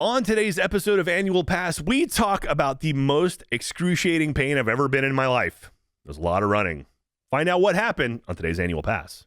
On today's episode of Annual Pass, we talk about the most excruciating pain I've ever been in my life. There's a lot of running. Find out what happened on today's Annual Pass.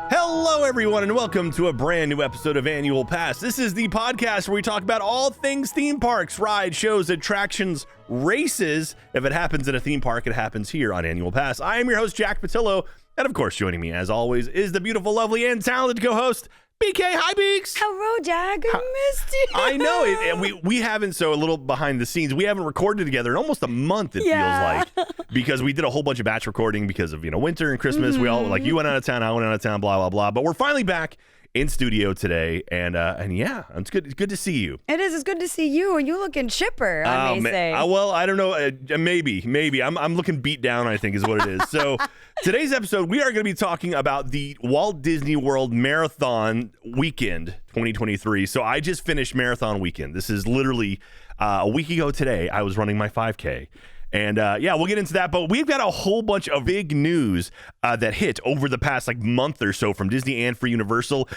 Hello, everyone, and welcome to a brand new episode of Annual Pass. This is the podcast where we talk about all things theme parks, rides, shows, attractions, races. If it happens in a theme park, it happens here on Annual Pass. I am your host, Jack Pattillo, and of course, joining me, as always, is the beautiful, lovely, and talented co-host, BK. Hi, Beaks. Hello, Jack. I missed you. I know it. We haven't, so a little behind the scenes, we haven't recorded together in almost a month, it feels like, because we did a whole bunch of batch recording because of, winter and Christmas. We all, like, you went out of town, I went out of town, blah, blah, blah. But we're finally back in studio today, and yeah, it's good. It's good to see you. It is. It's good to see you. You looking chipper, I may say. Well, I don't know. Maybe. I'm looking beat down, I think is what it is. So today's episode, we are going to be talking about the Walt Disney World Marathon Weekend 2023. So I just finished Marathon Weekend. This is literally a week ago today. I was running my 5K. And yeah, we'll get into that. But we've got a whole bunch of big news that hit over the past month or so from Disney and for Universal.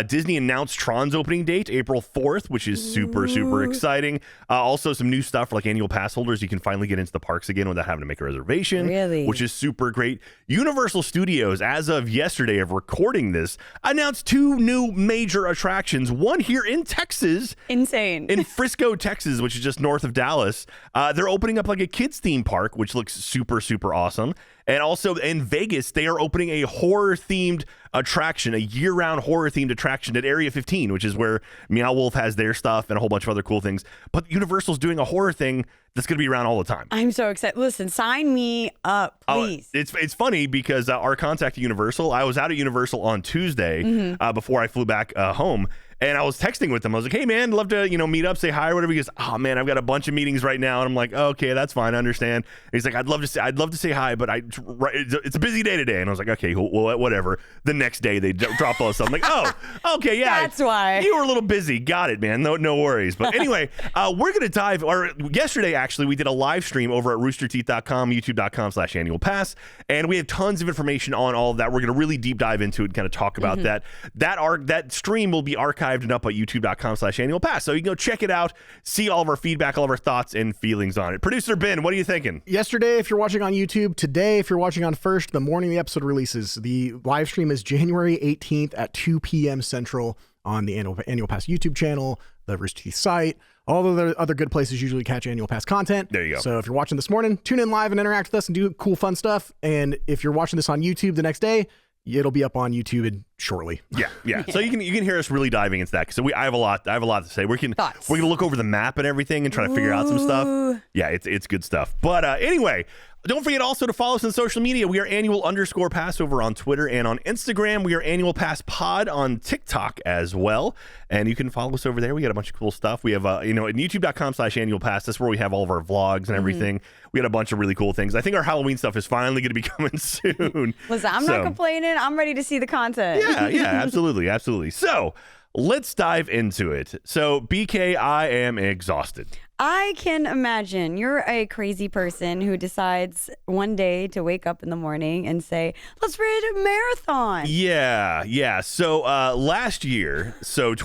Disney announced Tron's opening date, April 4th, which is super, super exciting. Also, some new stuff for Annual Pass holders. You can finally get into the parks again without having to make a reservation, which is super great. Universal Studios, as of yesterday of recording this, announced two new major attractions. One here in Texas. Insane. In Frisco, Texas, which is just north of Dallas. They're opening up a kids theme park, which looks super, super awesome. And also in Vegas, they are opening a horror-themed attraction, a year-round horror-themed attraction at Area 15, which is where Meow Wolf has their stuff and a whole bunch of other cool things. But Universal's doing a horror thing that's going to be around all the time. I'm so excited. Listen, sign me up, please. It's funny because our contact at Universal, I was out at Universal on Tuesday before I flew back home. And I was texting with him. I was like, hey, man, love to, meet up, say hi or whatever. He goes, oh, man, I've got a bunch of meetings right now. And I'm like, okay, that's fine. I understand. And he's like, I'd love to say hi, but it's a busy day today. And I was like, okay, well, whatever. The next day they drop all this stuff. I'm like, oh, okay, yeah. That's why. You were a little busy. Got it, man. No worries. But anyway, we're going to yesterday, actually, we did a live stream over at roosterteeth.com, youtube.com/annual pass. And we have tons of information on all of that. We're going to really deep dive into it and kind of talk about that. That stream will be archived and up at youtube.com/annual pass. So you can go check it out, see all of our feedback, all of our thoughts and feelings on it. Producer Ben, what are you thinking? Yesterday, if you're watching on YouTube, today, if you're watching on First, the morning the episode releases, the live stream is January 18th at 2 p.m. Central on the Annual Pass YouTube channel, the Rooster Teeth site, all of the other good places usually catch Annual Pass content. There you go. So if you're watching this morning, tune in live and interact with us and do cool, fun stuff. And if you're watching this on YouTube the next day, it'll be up on YouTube shortly. Yeah. So you can hear us really diving into that. So I have a lot to say. We're gonna look over the map and everything and try to figure out some stuff. Yeah, it's good stuff. But anyway, don't forget also to follow us on social media. We are annual_pass over on Twitter and on Instagram. We are Annual Pass Pod on TikTok as well. And you can follow us over there. We got a bunch of cool stuff. We have, at youtube.com/annual pass. That's where we have all of our vlogs and everything. We got a bunch of really cool things. I think our Halloween stuff is finally going to be coming soon. Listen, I'm not complaining. I'm ready to see the content. Yeah, absolutely. So let's dive into it. So BK, I am exhausted. I can imagine you're a crazy person who decides one day to wake up in the morning and say, let's read a marathon. Yeah. So last year, 2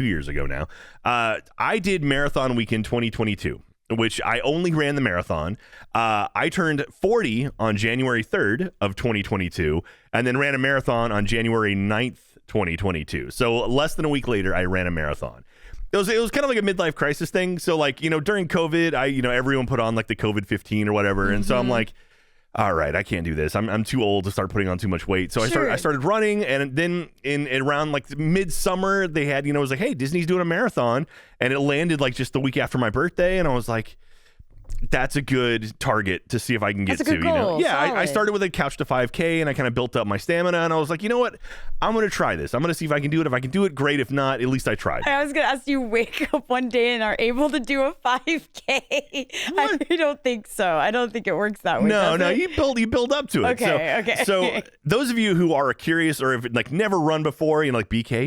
years ago now, I did Marathon Weekend 2022, which I only ran the marathon. I turned 40 on January 3rd of 2022 and then ran a marathon on January 9th, 2022. So less than a week later, I ran a marathon. It was kind of like a midlife crisis thing. So during COVID, everyone put on the COVID-15 or whatever. And so I'm like, all right, I can't do this. I'm too old to start putting on too much weight. So I started running. And then in around midsummer, they had, it was like, hey, Disney's doing a marathon. And it landed just the week after my birthday. And I was like, that's a good target to see if I can get to. Goal. Yeah, I started with a couch to 5K and I kind of built up my stamina and I was like, you know what? I'm going to try this. I'm going to see if I can do it. If I can do it, great. If not, at least I tried. I was going to ask you, wake up one day and are able to do a 5K. I don't think so. I don't think it works that way. No, you build up to it. Okay. So those of you who are curious or have never run before, like BK,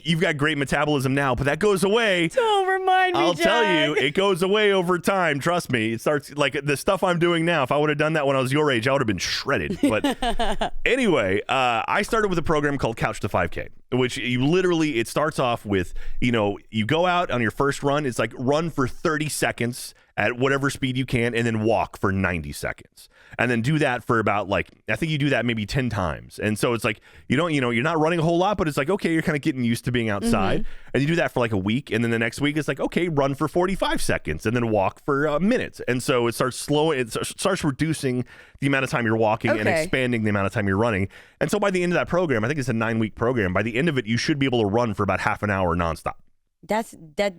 you've got great metabolism now, but that goes away. Don't remind me, I'll Jack. tell you, it goes away over time. Trust me. It starts like the stuff I'm doing now. If I would have done that when I was your age, I would have been shredded. But anyway, I started with a program called Couch to 5K, which it starts off with, you go out on your first run. It's like run for 30 seconds at whatever speed you can, and then walk for 90 seconds. And then do that for about I think you do that maybe 10 times. And so it's like, you're not running a whole lot, but it's like, okay, you're kind of getting used to being outside. And you do that for like a week. And then the next week it's like, okay, run for 45 seconds and then walk for a minute. And so it starts starts reducing the amount of time you're walking and expanding the amount of time you're running. And so by the end of that program, I think it's a 9-week program. By the end of it, you should be able to run for about half an hour nonstop. That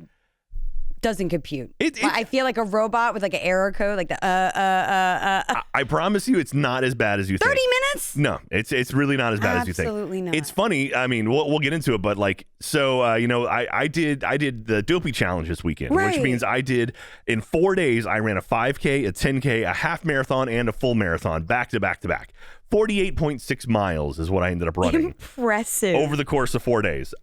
doesn't compute. I feel like a robot with like an error code, like the I promise you, it's not as bad as you think. 30 minutes? No, it's really not as bad as you think. Absolutely not. It's funny. I mean, we'll get into it, but I did the Dopey challenge this weekend, which means I did in 4 days. I ran a 5K, a 10K, a half marathon, and a full marathon back to back to back. 48.6 miles is what I ended up running. Impressive. Over the course of 4 days.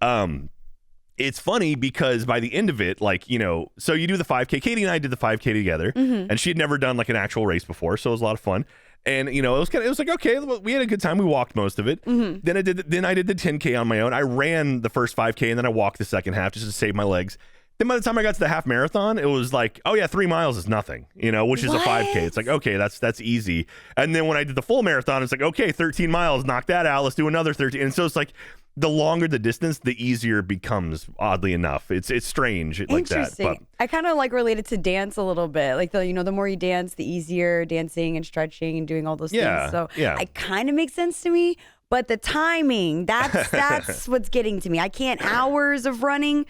It's funny because by the end of it, so you do the 5K. Katie and I did the 5K together, and she had never done like an actual race before, so it was a lot of fun. And it was like, okay, we had a good time. We walked most of it. Then I did the 10K on my own. I ran the first 5K and then I walked the second half just to save my legs. Then by the time I got to the half marathon, it was like, oh yeah, 3 miles is nothing, which is a 5K. It's like, okay, that's easy. And then when I did the full marathon, it's like, okay, 13 miles, knock that out. Let's do another 13. And so it's like, the longer the distance, the easier it becomes, oddly enough. It's strange like that. But I kind of related to dance a little bit. Like the more you dance, the easier dancing and stretching and doing all those things. So it kind of makes sense to me. But the timing, that's what's getting to me. I can't hours of running.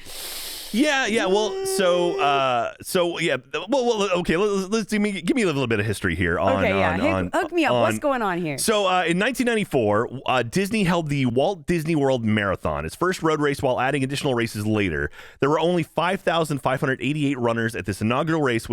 Yeah. Well, okay. Let's give me a little bit of history here on. Hook me up. What's going on here? So, in 1994, Disney held the Walt Disney World Marathon, its first road race, while adding additional races later. There were only 5,588 runners at this inaugural race,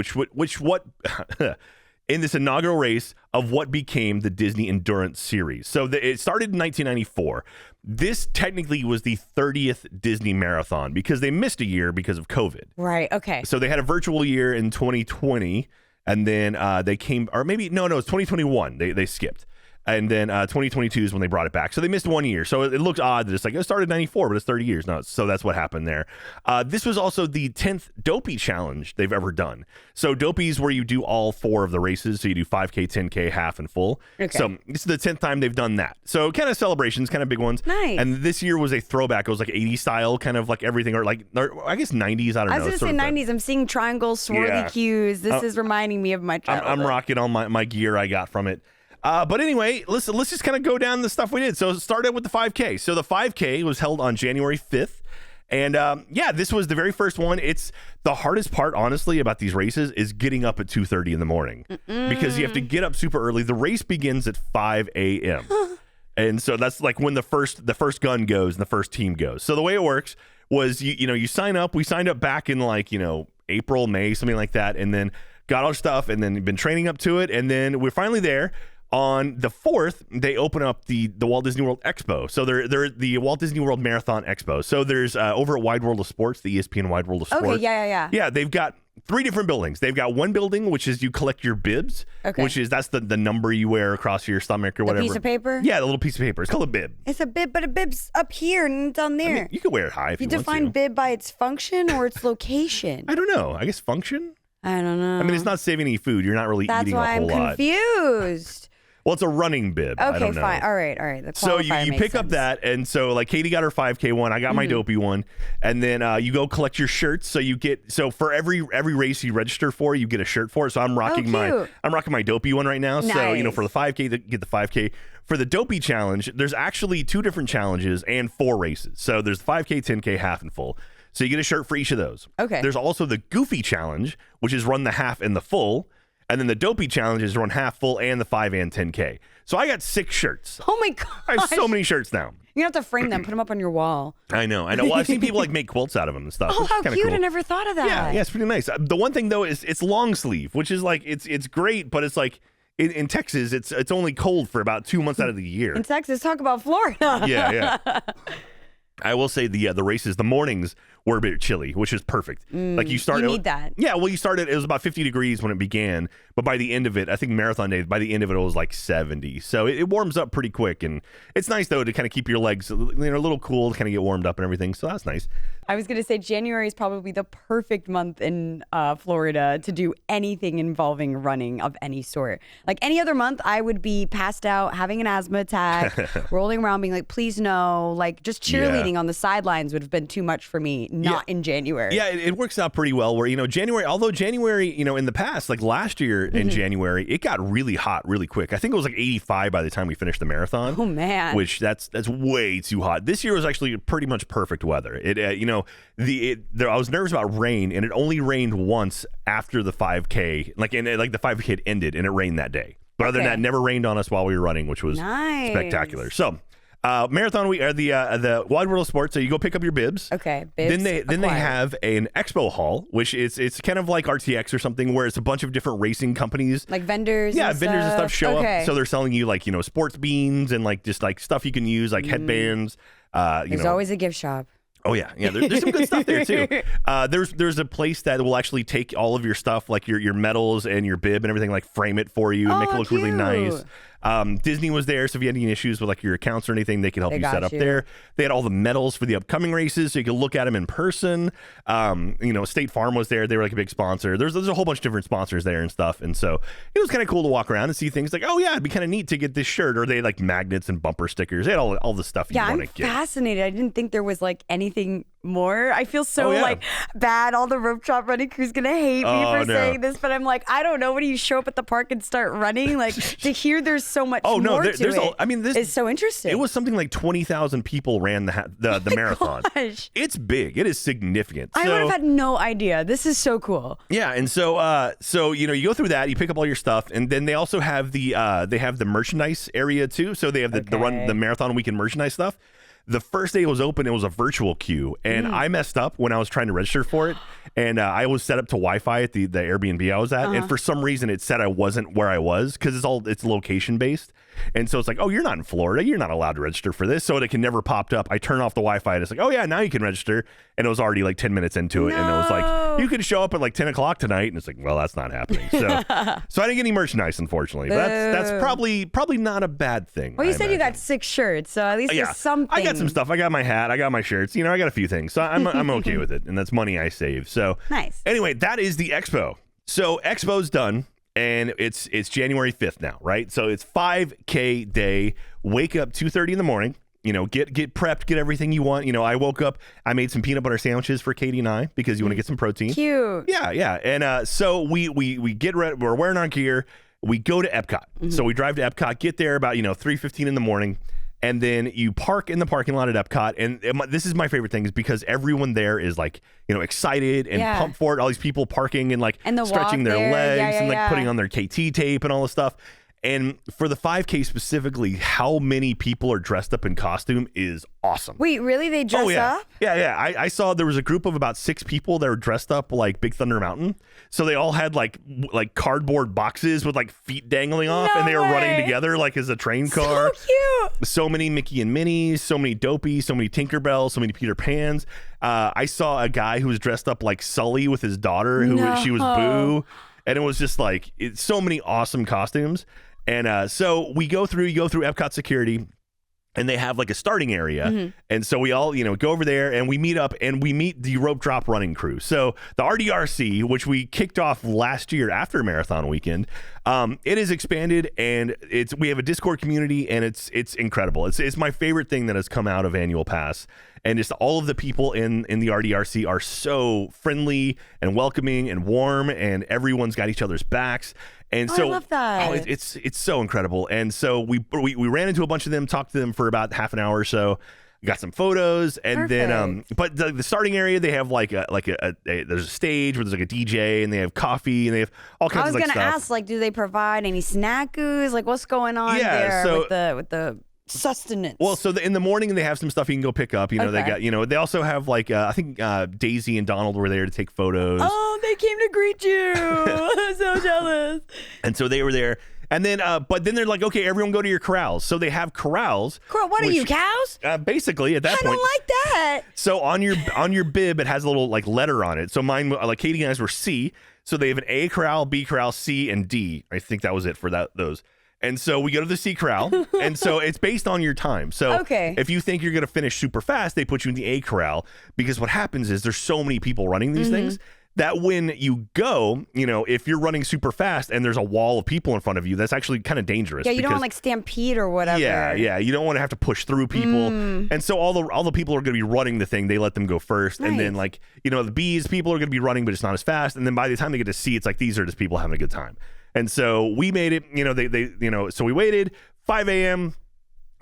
in this inaugural race of what became the Disney Endurance Series. So it started in 1994. This technically was the 30th Disney Marathon because they missed a year because of COVID. Right, okay. So they had a virtual year in 2020, and then they came, or maybe, no, it's 2021. They skipped. And then 2022 is when they brought it back. So they missed 1 year. So it looks odd that it's like, it started in 94, but it's 30 years. No, so that's what happened there. This was also the 10th Dopey challenge they've ever done. So Dopey is where you do all 4 of the races. So you do 5K, 10K, half, and full. Okay. So this is the 10th time they've done that. So kind of celebrations, kind of big ones. Nice. And this year was a throwback. It was like 80s style, kind of like everything, or I guess 90s. I don't know. I was going to say 90s. I'm seeing triangles, swirly cues. This is reminding me of my childhood. I'm rocking all my gear I got from it. But anyway, let's just kind of go down the stuff we did. So it started with the 5K. So the 5K was held on January 5th. And this was the very first one. It's the hardest part, honestly, about these races is getting up at 2:30 in the morning because you have to get up super early. The race begins at 5 a.m. And so that's like when the first gun goes and the first team goes. So the way it works was, you sign up. We signed up back in April, May, something like that. And then got our stuff and then been training up to it. And then we're finally there. On the 4th, they open up the Walt Disney World Expo. So they're the Walt Disney World Marathon Expo. So there's over at Wide World of Sports, the ESPN Wide World of Sports. Okay, yeah. Yeah, they've got 3 different buildings. They've got one building, which is you collect your bibs, that's the number you wear across your stomach or whatever. The piece of paper? Yeah, the little piece of paper. It's called a bib. It's a bib, but a bib's up here and it's down there. I mean, you can wear it high if you want to. You define bib by its function or its location? I don't know. I guess function? I don't know. I mean, it's not saving any food. You're not really eating a whole lot. That's why I'm confused. Well, it's a running bib. Okay, I don't know. fine. All right. So you pick up that, and so Katie got her 5K one, I got my Dopey one, and then you go collect your shirts. So for every race you register for, you get a shirt for it. So I'm rocking my Dopey one right now. Nice. So for the 5K, get the 5K. For the Dopey challenge, there's actually 2 different challenges and 4 races. So there's 5K, 10K, half, and full. So you get a shirt for each of those. Okay. There's also the Goofy challenge, which is run the half and the full. And then the Dopey challenge is run half, full, and the 5 and 10K. So I got 6 shirts. Oh my god! I have so many shirts now. You have to frame them, put them up on your wall. I know. Well, I've seen people make quilts out of them and stuff. Oh, how cute! Cool. I never thought of that. Yeah, it's pretty nice. The one thing though is it's long sleeve, which is it's great, but it's like in Texas, it's only cold for about 2 months out of the year. In Texas, talk about Florida. Yeah. I will say the races, the mornings were a bit chilly, which is perfect. Like you started, you need that. Yeah, well, you started. It was about 50 degrees when it began, but by the end of it, I think marathon day. By the end of it, it was like 70. So it warms up pretty quick, and it's nice though to kind of keep your legs, a little cool, to kind of get warmed up and everything. So that's nice. I was going to say January is probably the perfect month in Florida to do anything involving running of any sort. Like any other month, I would be passed out, having an asthma attack, rolling around, being like, please no. Like just cheerleading on the sidelines would have been too much for me. Not in January. Yeah, it works out pretty well where, January, although January, in the past, like last year in January, it got really hot really quick. I think it was like 85 by the time we finished the marathon. Oh, man. Which that's way too hot. This year was actually pretty much perfect weather. I was nervous about rain, and it only rained once after the 5K. Like the 5K had ended, and it rained that day. But other than that, it never rained on us while we were running, which was spectacular. So, marathon week, the Wide World of Sports. So you go pick up your bibs. Okay, bibs. Then they have an expo hall, which it's kind of like RTX or something, where it's a bunch of different racing companies, like vendors. Yeah, vendors and stuff show up. So they're selling you like sports beans and like just like stuff you can use, like headbands. There's always a gift shop. Oh yeah. There's some good stuff there too. There's a place that will actually take all of your stuff, like your medals and your bib and everything, like frame it for you and make it look really nice. Disney was there, so if you had any issues with like your accounts or anything, they could help you set up there. They had all the medals for the upcoming races, so you could look at them in person. State Farm was there; they were like a big sponsor. There's a whole bunch of different sponsors there and stuff, and so it was kind of cool to walk around and see things like, oh yeah, it'd be kind of neat to get this shirt, or they had like magnets and bumper stickers. They had all the stuff you want to get. Yeah, I'm fascinated. I didn't think there was like anything more. I feel so like bad. All the rope drop running crew's gonna hate me for saying this, but I'm like, I don't know. When you show up at the park and start running, like to hear there's so much more to it. This is so interesting. It was something like 20,000 people ran the marathon. Gosh. It's big. It is significant. I would have had no idea. This is so cool. Yeah, and so you go through that, you pick up all your stuff, and then they also have the merchandise area too. So they have the marathon weekend merchandise stuff. The first day it was open, it was a virtual queue, and I messed up when I was trying to register for it, and I was set up to Wi-Fi at the Airbnb I was at, and for some reason it said I wasn't where I was because it's location based, and so it's like, oh, you're not in Florida, you're not allowed to register for this, so it can never popped up. I turn off the Wi-Fi, and it's like, oh yeah, now you can register, and it was already like 10 minutes into it, and it was like, you can show up at like 10 o'clock tonight, and it's like, well, that's not happening. So I didn't get any merchandise, unfortunately, but that's probably not a bad thing. Well, you said you got 6 shirts, so at least there's something. I got some stuff. I got my hat. I got my shirts. I got a few things. So I'm okay with it. And that's money I save. So nice. Anyway, that is the expo. So expo's done. And it's January 5th now, right? So it's 5K day. Wake up 2:30 in the morning. Get prepped, get everything you want. I woke up, I made some peanut butter sandwiches for Katie and I because you want to get some protein. Cute. Yeah. And so we get ready. We're wearing our gear. We go to Epcot. So we drive to Epcot, get there about 3:15 in the morning. And then you park in the parking lot at Epcot. And this is my favorite thing, is because everyone there is like, excited and pumped for it. All these people parking and like stretching their legs and like putting on their KT tape and all this stuff. And for the 5K specifically, how many people are dressed up in costume is awesome. Wait, really? They dress up? Yeah. I saw there was a group of about 6 people that were dressed up like Big Thunder Mountain. So they all had like cardboard boxes with like feet dangling off, and they were running together like as a train car. So cute. So many Mickey and Minnies, so many Dopey, so many Tinkerbells, so many Peter Pans. I saw a guy who was dressed up like Sully with his daughter, she was Boo. And it was just like, so many awesome costumes. And so you go through Epcot security, and they have like a starting area. And so we all, go over there and we meet up, and we meet the rope drop running crew. So the RDRC, which we kicked off last year after marathon weekend, it is expanded, and we have a Discord community, and it's incredible. It's my favorite thing that has come out of Annual Pass. And just all of the people in the RDRC are so friendly and welcoming and warm, and everyone's got each other's backs. And so I love that. It's so incredible. And so we ran into a bunch of them, talked to them for about half an hour or so, got some photos, and then but the starting area, they have like there's a stage where there's like a DJ, and they have coffee, and they have all kinds of stuff. I was gonna ask, like, do they provide any snackus? Like, what's going on there with the sustenance? Well, so in the morning they have some stuff you can go pick up. They got they also have like I think Daisy and Donald were there to take photos. Oh, they came to greet you. I'm so jealous. And so they were there, And then, but then they're like, okay, everyone go to your corrals. So they have corrals. What are you, cows? Basically, at that point. I don't like that. So on your bib, it has a little like letter on it. So mine, like Katie and I's were C. So they have an A corral, B corral, C, and D. I think that was it for those. And so we go to the C corral, and so it's based on your time. So if you think you're going to finish super fast, they put you in the A corral, because what happens is there's so many people running these things that when you go, if you're running super fast and there's a wall of people in front of you, that's actually kind of dangerous. Yeah, you don't want like stampede or whatever. Yeah, you don't want to have to push through people. And so all the people are going to be running the thing, they let them go first. Right. And then the B's people are going to be running, but it's not as fast. And then by the time they get to C, it's like these are just people having a good time. And so we made it, so we waited 5 a.m.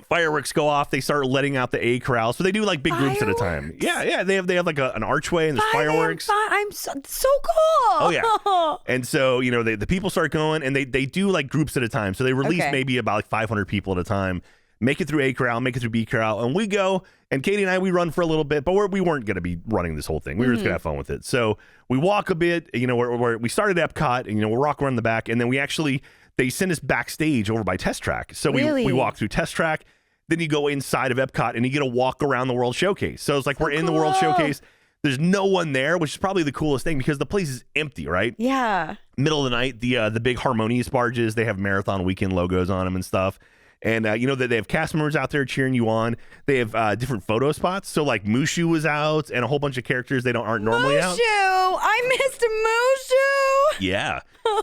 Fireworks go off. They start letting out the A corral. So they do like big groups at a time. Yeah. They have like an archway and there's fireworks. I'm so cool. Oh yeah. And so the people start going, and they do like groups at a time. So they release maybe about like 500 people at a time. Make it through A corral, make it through B corral, and we go. And Katie and I, we run for a little bit, but we weren't going to be running this whole thing. We were just going to have fun with it. So we walk a bit. We started Epcot, and we're walking around the back, and then they send us backstage over by Test Track. So we walk through Test Track. Then you go inside of Epcot, and you get to walk around the World Showcase. So it's like we're in the World Showcase. There's no one there, which is probably the coolest thing because the place is empty, right? Yeah. Middle of the night, the big Harmonious barges, they have Marathon Weekend logos on them and stuff. And that they have cast members out there cheering you on. They have different photo spots. So like Mushu was out, and a whole bunch of characters aren't normally out. Mushu! I missed Mushu! Yeah.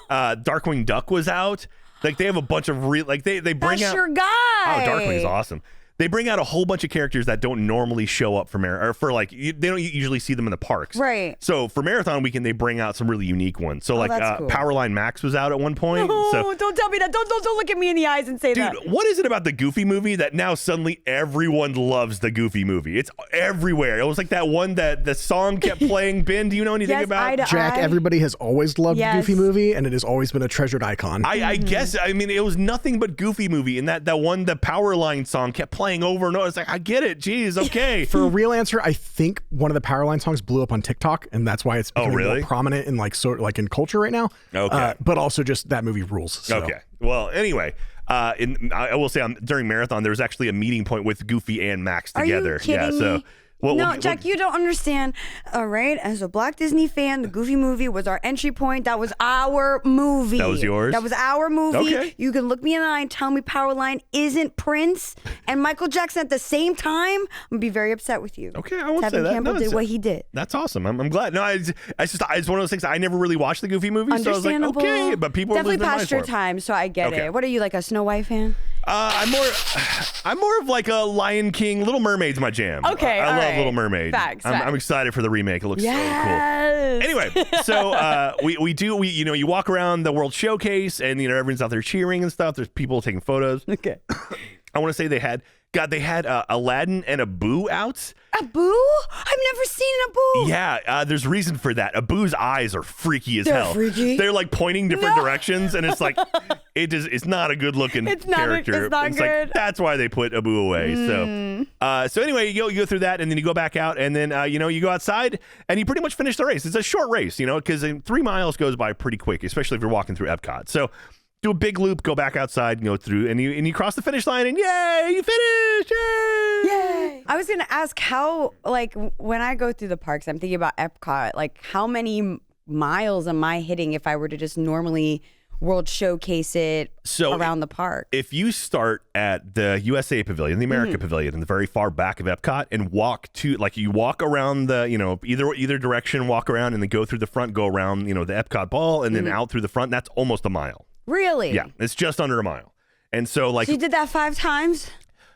Darkwing Duck was out. Like they have a bunch of they bring That's out your guy. Oh, Darkwing's awesome. They bring out a whole bunch of characters that don't normally show up they don't usually see them in the parks. Right. So for Marathon Weekend, they bring out some really unique ones. So cool. Powerline Max was out at one point. No, so, don't tell me that. Don't look at me in the eyes and say that. Dude, what is it about the Goofy movie that now suddenly everyone loves the Goofy movie? It's everywhere. It was like that one that the song kept playing. Ben, do you know anything about? Jack, everybody has always loved the Goofy movie, and it has always been a treasured icon. I guess, it was nothing but Goofy movie, and that one, the Powerline song kept playing over and over. It's like, I get it. Jeez, okay. For a real answer, I think one of the Powerline songs blew up on TikTok, and that's why it's becoming more prominent in in culture right now. Okay. But also just that movie rules. So. Okay. Well, anyway, I will say during Marathon, there was actually a meeting point with Goofy and Max together. Are you kidding me? So. No, Jack, you don't understand. All right, as a Black Disney fan, the Goofy movie was our entry point. That was our movie. That was yours? That was our movie. Okay. You can look me in the eye and tell me Powerline isn't Prince and Michael Jackson at the same time. I'm going to be very upset with you. Okay, I won't say Tevin that. Campbell did what he did. That's awesome. I'm glad. No, it's one of those things. I never really watched the Goofy movie, so I was like, okay, but people definitely are past your time, so I get it. What are you, like a Snow White fan? I'm more of like a Lion King. Little Mermaid's my jam. Okay, I love Little Mermaid. Facts. I'm excited for the remake. It looks so cool. Anyway, so you walk around the World Showcase, and everyone's out there cheering and stuff. There's people taking photos. Okay. I want to say they had Aladdin and Abu out. Abu? I've never seen Abu. Yeah, there's reason for that. Abu's eyes are freaky as hell. Freaky. They're like pointing different directions, and it's like it's not a good looking character. It's not good. Like, that's why they put Abu away. So anyway, you go through that, and then you go back out, and then you go outside, and you pretty much finish the race. It's a short race, because 3 miles goes by pretty quick, especially if you're walking through Epcot. So. Do a big loop, go back outside, and go through, and you cross the finish line, and yay, you finished! Yay! I was gonna ask how, when I go through the parks, I'm thinking about Epcot. How many miles am I hitting if I were to just normally World Showcase it around the park? If you start at the USA Pavilion, the America Pavilion, in the very far back of Epcot, and walk you walk around the, either direction, walk around, and then go through the front, go around, the Epcot ball, and then out through the front. That's almost a mile. Really? Yeah, it's just under a mile. And so So you did that 5 times?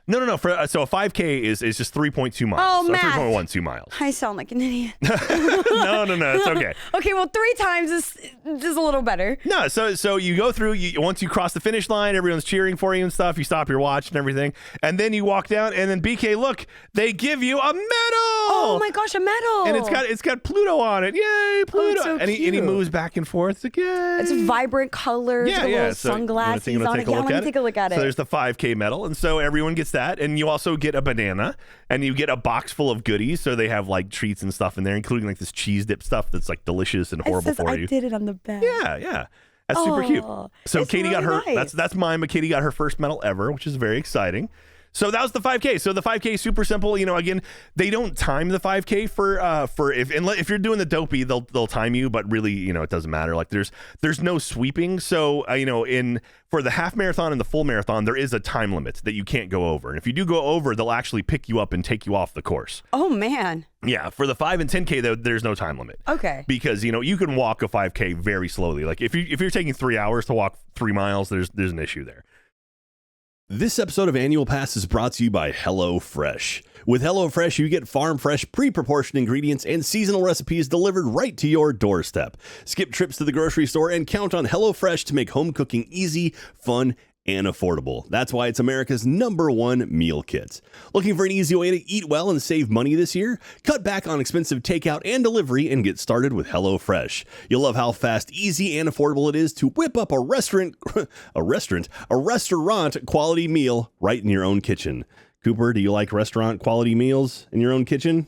No. So a 5K is just 3.2 miles. Oh, so math. 3.12 miles. I sound like an idiot. No, it's okay. Okay, well, 3 times is a little better. No, so you go through, once you cross the finish line, everyone's cheering for you and stuff. You stop your watch and everything. And then you walk down, and then BK, look, they give you a medal. Oh my gosh, a medal. And it's got Pluto on it. Yay, Pluto. Oh, so and he moves back and forth again. It's vibrant colors, little sunglasses on it. Let me take a look at it. So there's the 5K medal, and so everyone gets that, and you also get a banana, and you get a box full of goodies. So they have treats and stuff in there, including this cheese dip stuff that's delicious and horrible for you. I did it on the back. Yeah. That's super cute. So Katie got her, nice. that's mine, but Katie got her first medal ever, which is very exciting. So that was the 5K. So the 5K is super simple. Again, they don't time the 5K for if you're doing the Dopey, they'll time you, but really, it doesn't matter. Like there's no sweeping. So for the half marathon and the full marathon, there is a time limit that you can't go over. And if you do go over, they'll actually pick you up and take you off the course. Oh man. Yeah, for the 5 and 10K though, there's no time limit. Okay. Because you can walk a 5K very slowly. Like if you're taking 3 hours to walk 3 miles, there's an issue there. This episode of Annual Pass is brought to you by HelloFresh. With HelloFresh, you get farm-fresh, pre-proportioned ingredients and seasonal recipes delivered right to your doorstep. Skip trips to the grocery store and count on HelloFresh to make home cooking easy, fun, and affordable. That's why it's America's #1 meal kit. Looking for an easy way to eat well and save money this year? Cut back on expensive takeout and delivery and get started with HelloFresh. You'll love how fast, easy, and affordable it is to whip up a restaurant quality meal right in your own kitchen. Cooper, do you like restaurant quality meals in your own kitchen?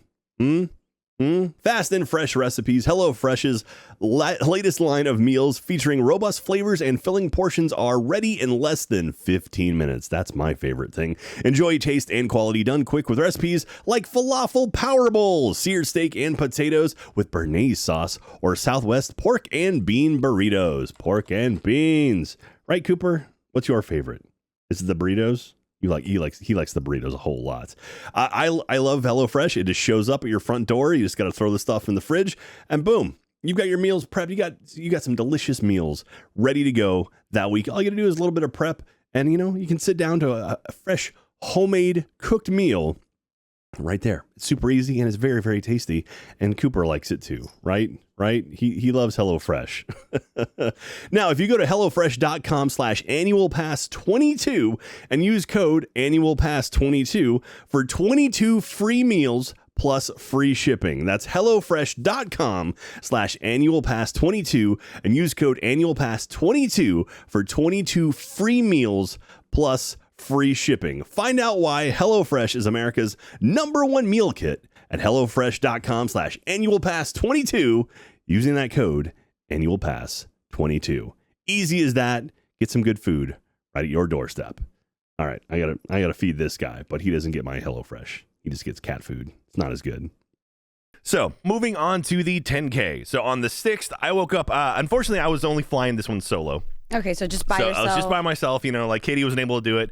Fast and fresh recipes. HelloFresh's latest line of meals featuring robust flavors and filling portions are ready in less than 15 minutes. That's my favorite thing. Enjoy taste and quality done quick with recipes like falafel power bowls, seared steak and potatoes with Béarnaise sauce, or Southwest pork and bean burritos. Pork and beans. Right, Cooper? What's your favorite? Is it the burritos? He likes the burritos a whole lot. I love HelloFresh. It just shows up at your front door. You just got to throw the stuff in the fridge, and boom, you've got your meals prepped. You got some delicious meals ready to go that week. All you got to do is a little bit of prep, and you can sit down to a fresh homemade cooked meal right there. It's super easy and it's very, very tasty. And Cooper likes it too, right? He loves HelloFresh. Now, if you go to HelloFresh.com/annualpass22 and use code annualpass22 for 22 free meals plus free shipping. That's HelloFresh.com/annualpass22 and use code annualpass22 for 22 free meals plus free shipping. Find out why HelloFresh is America's #1 meal kit at HelloFresh.com/annualpass22 using that code annualpass22. Easy as that. Get some good food right at your doorstep. All right, I gotta feed this guy, but he doesn't get my HelloFresh. He just gets cat food. It's not as good. So moving on to the 10K. So on the 6th, I woke up. Unfortunately, I was only flying this one solo. Okay, so just by yourself. I was just by myself, like Katie wasn't able to do it,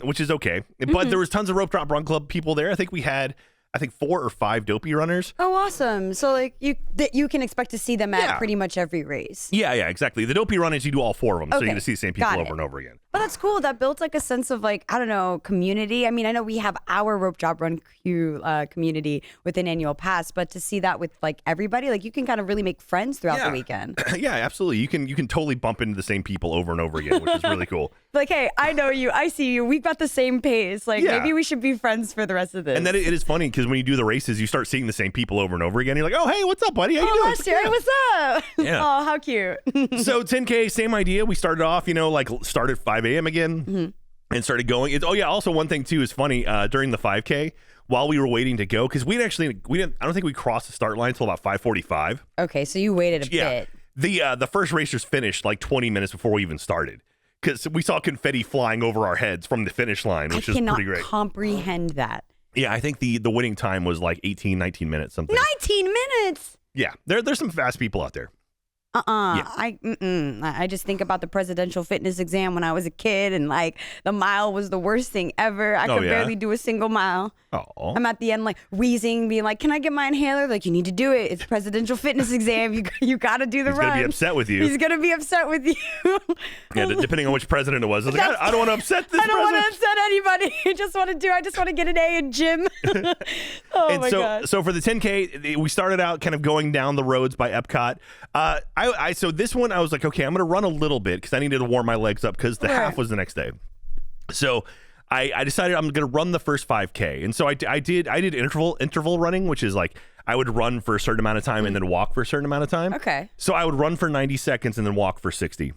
which is okay. But there was tons of Rope Drop Run Club people there. I think we had 4 or 5 Dopey runners. Oh, awesome. So you can expect to see them at pretty much every race. Yeah, exactly. The Dopey runners, you do all 4 of them. Okay. So you're going to see the same people over and over again. But that's cool. That builds a sense of community. I mean, I know we have our Rope Drop Run Crew community within Annual Pass, but to see that with everybody, you can kind of really make friends throughout the weekend. Yeah, absolutely. You can totally bump into the same people over and over again, which is really cool. Hey, I know you. I see you. We've got the same pace. Maybe we should be friends for the rest of this. And then it is funny because when you do the races, you start seeing the same people over and over again. You're like, oh, hey, what's up, buddy? How you doing? Lester, hey, what's up? Yeah. Oh, how cute. So 10K, same idea. We started off, start at 5 a.m. again and started going. Also one thing too is funny, during the 5K, while we were waiting to go, because I don't think we crossed the start line until about 5:45. Okay, so you waited a bit. The first racers finished 20 minutes before we even started, because we saw confetti flying over our heads from the finish line, which is pretty great. I cannot comprehend that. Yeah, I think the winning time was 18, 19 minutes, something. 19 minutes? Yeah, there's some fast people out there. Yeah. I just think about the presidential fitness exam when I was a kid, and the mile was the worst thing ever. I could barely do a single mile. Oh. I'm at the end wheezing, being can I get my inhaler? You need to do it. It's presidential fitness exam. You got to do the run. He's gonna be upset with you. He's gonna be upset with you. Yeah, depending on which president it was. I was I don't want to upset this. I don't want to upset anybody. I just want to get an A in gym. My God. So for the 10K, we started out kind of going down the roads by Epcot. So this one I was like, okay, I'm going to run a little bit because I needed to warm my legs up because the half was the next day. So I decided I'm going to run the first 5K. And so I did interval running, which is I would run for a certain amount of time and then walk for a certain amount of time. Okay. So I would run for 90 seconds and then walk for 60.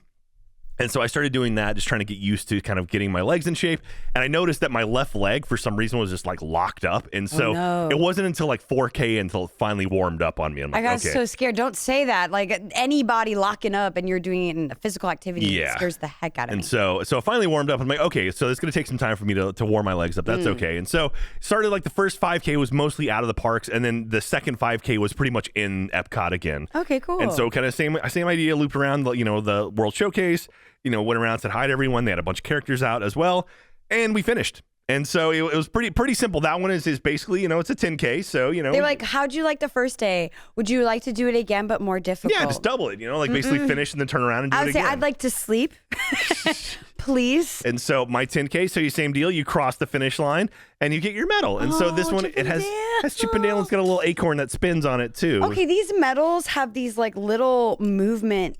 And so I started doing that, just trying to get used to kind of getting my legs in shape. And I noticed that my left leg, for some reason, was just like locked up. And so it wasn't until like 4K until it finally warmed up on me. I'm like, I got so scared. Don't say that. Like anybody locking up and you're doing it in a physical activity, it scares the heck out of me. And so it finally warmed up. I'm like, okay, so it's going to take some time for me to warm my legs up. That's okay. And so started like the first 5K was mostly out of the parks. And then the second 5K was pretty much in Epcot again. Okay, cool. And so kind of same idea, looped around the World Showcase. Went around, said hi to everyone. They had a bunch of characters out as well, and we finished. And so it was pretty simple. That one is basically, it's a 10K. So, They were like, how'd you like the first day? Would you like to do it again, but more difficult? Yeah, just double it, basically finish and then turn around and do it again. I would say I'd like to sleep, please. And so my 10K, so same deal. You cross the finish line and you get your medal. And so this one, it has Chip and Dale. It's got a little acorn that spins on it too. Okay, these medals have these like little movement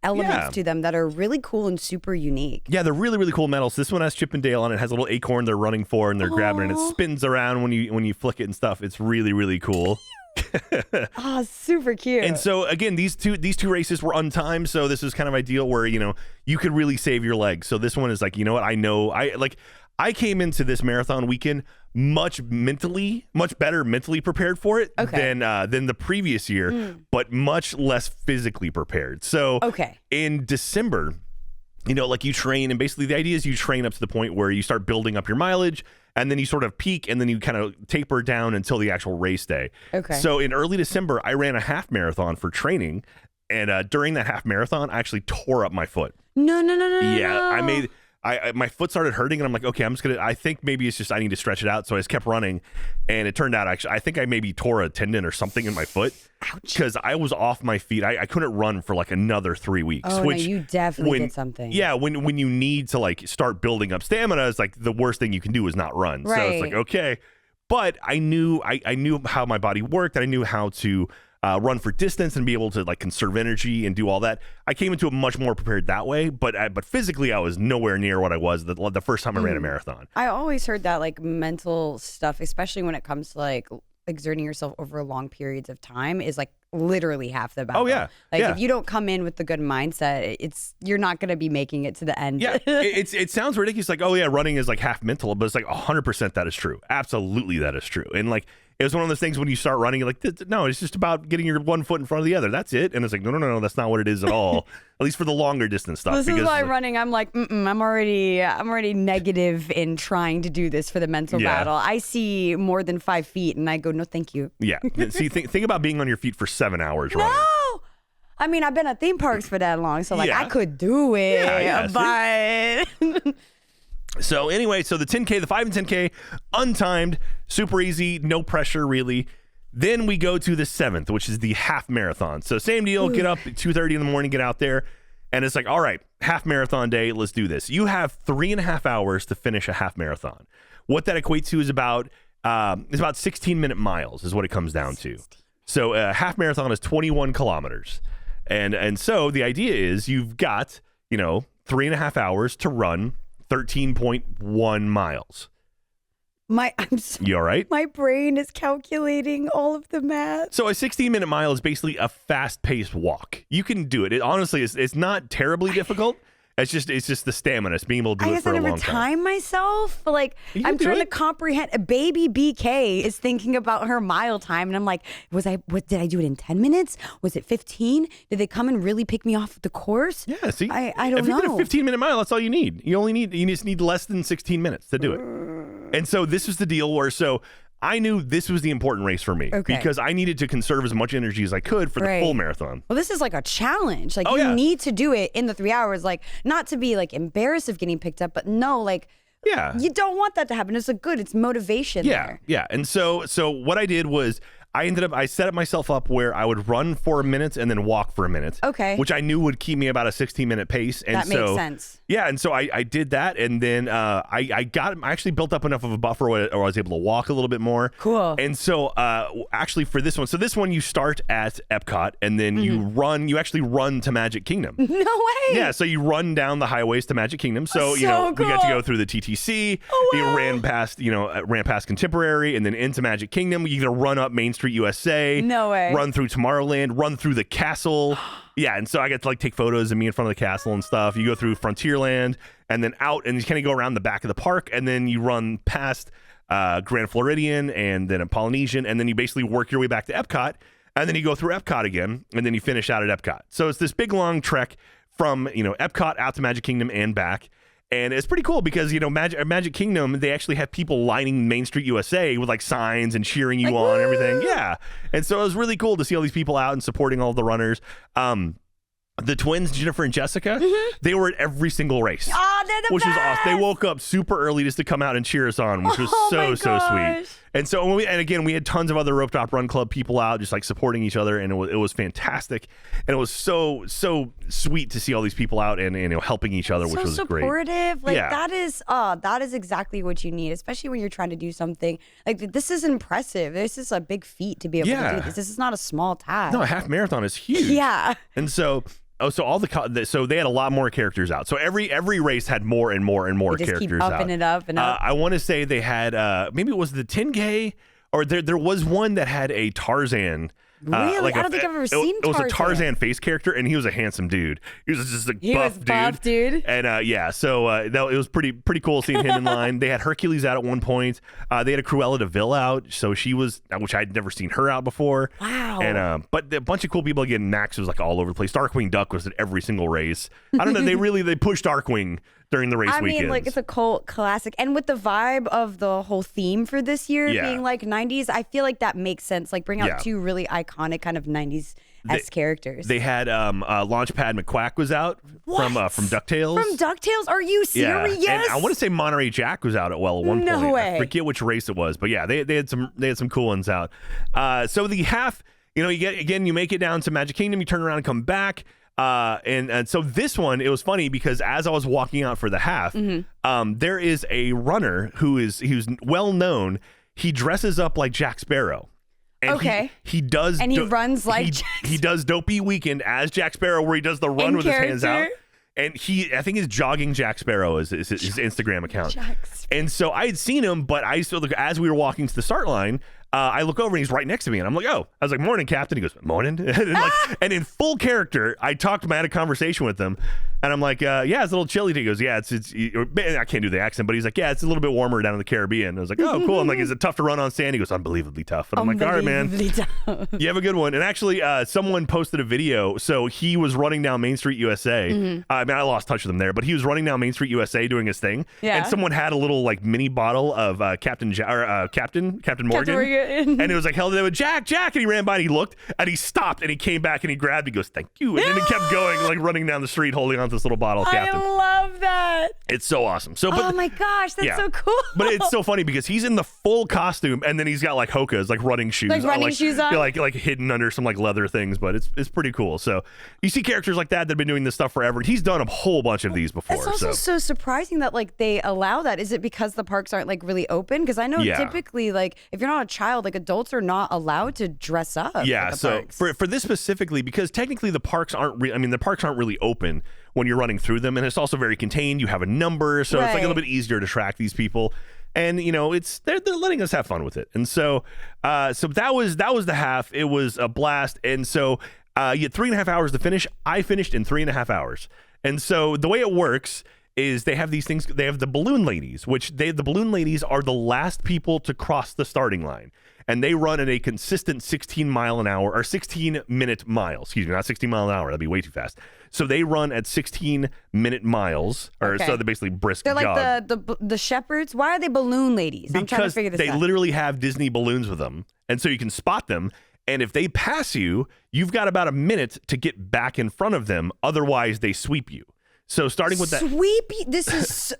elements to them that are really cool and super unique. Yeah, they're really, really cool medals. This one has Chip and Dale on it. It has a little acorn they're running for and they're grabbing it. And it spins around when you flick it and stuff. It's really, really cool. Super cute. And so again, these two races were untimed, so this is kind of ideal where you could really save your legs. So this one is like, I came into this marathon weekend much better mentally prepared for it than the previous year, but much less physically prepared. So in December, you train, and basically the idea is you train up to the point where you start building up your mileage, and then you sort of peak, and then you kind of taper down until the actual race day. Okay. So in early December, I ran a half marathon for training, and during that half marathon, I actually tore up my foot. No. Yeah, my foot started hurting, and I'm like, okay, I think maybe it's just I need to stretch it out. So I just kept running, and it turned out I think I maybe tore a tendon or something in my foot. Because I was off my feet. I couldn't run for like another 3 weeks. Oh, no, you definitely did something. Yeah, when you need to like start building up stamina, it's like the worst thing you can do is not run. Right. So it's like, okay. But I knew how my body worked. I knew how to run for distance and be able to like conserve energy and do all that. I came into it much more prepared that way, but physically I was nowhere near what I was the first time I ran a marathon. I always heard that like mental stuff, especially when it comes to like exerting yourself over long periods of time, is like literally half the battle. Oh yeah. If you don't come in with the good mindset, you're not going to be making it to the end. Yeah. It sounds ridiculous. Like, oh yeah, running is like half mental, but it's like 100% that is true. Absolutely. That is true. And like, it was one of those things when you start running, you're like, no, it's just about getting your one foot in front of the other. That's it. And it's like, no, that's not what it is at all. At least for the longer distance stuff. This is why running, I'm like, I'm already negative in trying to do this for the mental battle. I see more than 5 feet and I go, no, thank you. Yeah. See, think about being on your feet for 7 hours running. No! I mean, I've been at theme parks for that long, so like I could do it, but... So anyway, so the 10K, the 5 and 10K, untimed, super easy, no pressure really. Then we go to the 7th, which is the half marathon. So same deal, get up at 2:30 in the morning, get out there. And it's like, all right, half marathon day, let's do this. You have 3.5 hours to finish a half marathon. What that equates to is about 16-minute miles is what it comes down to. So a half marathon is 21 kilometers. And so the idea is you've got, 3.5 hours to run 13.1 miles. You all right? My brain is calculating all of the math. So a 16-minute mile is basically a fast-paced walk. You can do it. It honestly it's not terribly difficult. It's just the stamina. It's being able to do it for a long time. I guess I never time myself. But like I'm trying to comprehend. A baby BK is thinking about her mile time, and I'm like, did I do it in 10 minutes? Was it 15? Did they come and really pick me off the course? Yeah. See, I don't know. If you did a 15-minute mile, that's all you need. You just need less than 16 minutes to do it. And so this is the deal where I knew this was the important race for me because I needed to conserve as much energy as I could for the full marathon. Well, this is like a challenge. Like you need to do it in the 3 hours, like not to be like embarrassed of getting picked up, but no, like you don't want that to happen. It's it's motivation there. Yeah. And so what I did was I set myself up where I would run for a minute and then walk for a minute. Okay. Which I knew would keep me about a 16-minute pace. And that makes sense. Yeah, and so I did that, and then I actually built up enough of a buffer where I was able to walk a little bit more. Cool. And so actually for this one you start at Epcot, and then you actually run to Magic Kingdom. No way. Yeah, so you run down the highways to Magic Kingdom. So, cool. We got to go through the TTC. Oh, wow. You ran past Contemporary and then into Magic Kingdom. You either run up Main Street Street USA. No way. Run through Tomorrowland, run through the castle. Yeah, and so I get to like take photos of me in front of the castle and stuff. You go through Frontierland and then out, and you kind of go around the back of the park, and then you run past Grand Floridian and then a Polynesian, and then you basically work your way back to Epcot, and then you go through Epcot again, and then you finish out at Epcot. So it's this big long trek from Epcot out to Magic Kingdom and back. And it's pretty cool because, Magic Kingdom, they actually have people lining Main Street USA with like signs and cheering you on and everything. Yeah. And so it was really cool to see all these people out and supporting all the runners. The twins, Jennifer and Jessica, they were at every single race. Oh, they're the which best. was awesome. They woke up super early just to come out and cheer us on, which was so sweet. And so we had tons of other Rope Top Run Club people out just like supporting each other, and it was fantastic. And it was so sweet to see all these people out and helping each other, which was great. Supportive. Like that is exactly what you need, especially when you're trying to do something. Like this is impressive. This is a big feat to be able to do this. This is not a small task. No, a half marathon is huge. Yeah. And so so they had a lot more characters out. So every race had more and more and more characters keep upping out. It up and up. I want to say they had maybe it was the 10K, or there was one that had a Tarzan. Really? I don't think I've ever seen Tarzan. It was a Tarzan face character, and he was a handsome dude. He was just a buff dude. And so it was pretty cool seeing him in line. They had Hercules out at one point. They had a Cruella de Vil out, so she was, which I'd never seen her out before. Wow. And but a bunch of cool people again. Max was like all over the place. Darkwing Duck was at every single race. I don't know. They pushed Darkwing during the race weekends. I mean, like, it's a cult classic. And with the vibe of the whole theme for this year being like 90s, I feel like that makes sense. Like, bring out two really iconic kind of 90s-esque characters. They had Launchpad McQuack was out from DuckTales. From DuckTales? Are you serious? Yeah. And I want to say Monterey Jack was out at one point. No way. I forget which race it was, but yeah, they had some cool ones out. So the half, you make it down to Magic Kingdom, you turn around and come back. And so this one, it was funny because as I was walking out for the half, there is a runner who's well known. He dresses up like Jack Sparrow. And he does, and he runs like he does Dopey Weekend as Jack Sparrow, where he does the run with his hands out. And I think he's jogging Jack Sparrow is his Instagram account. And so I had seen him, but as we were walking to the start line, I look over and he's right next to me, and I'm like, oh. I was like, morning, Captain. He goes, morning. And in full character, I had a conversation with him, and I'm like, yeah, it's a little chilly. He goes, yeah, I can't do the accent, but he's like, yeah, it's a little bit warmer down in the Caribbean. I was like, oh, cool. I'm like, is it tough to run on sand? He goes, unbelievably tough. And I'm like, all right, man. Tough. You have a good one. And actually, someone posted a video. So he was running down Main Street USA. I mean, I lost touch with him there, but he was running down Main Street USA doing his thing. Yeah. And someone had a little like mini bottle of Captain Morgan. And it was like, held it with Jack. And he ran by and he looked and he stopped and he came back and he grabbed. He goes, thank you. And then he kept going, like running down the street, holding on to this little bottle of Captain. I love that. It's so awesome. Oh my gosh, that's so cool. But it's so funny because he's in the full costume and then he's got like Hoka's, like running shoes. Shoes on? Like hidden under some like leather things, but it's pretty cool. So you see characters like that have been doing this stuff forever. He's done a whole bunch of these before. It's also so surprising that like they allow that. Is it because the parks aren't like really open? Because I know typically like if you're not a child, like adults are not allowed to dress up. Yeah. So for this specifically, because technically the parks aren't really open when you're running through them, and it's also very contained. You have a number, so it's like a little bit easier to track these people. And it's they're letting us have fun with it. And so that was the half. It was a blast. And so you had 3.5 hours to finish. I finished in 3.5 hours. And so the way it works is they have these things. They have the balloon ladies, the balloon ladies are the last people to cross the starting line. And they run at a consistent 16-minute mile. Excuse me, not 16 mile an hour. That'd be way too fast. So they run at 16-minute miles, so they're basically brisk jog. They're like the shepherds. Why are they balloon ladies? I'm trying to figure this out. They literally have Disney balloons with them, and so you can spot them. And if they pass you, you've got about a minute to get back in front of them. Otherwise, they sweep you. So starting with that, this is.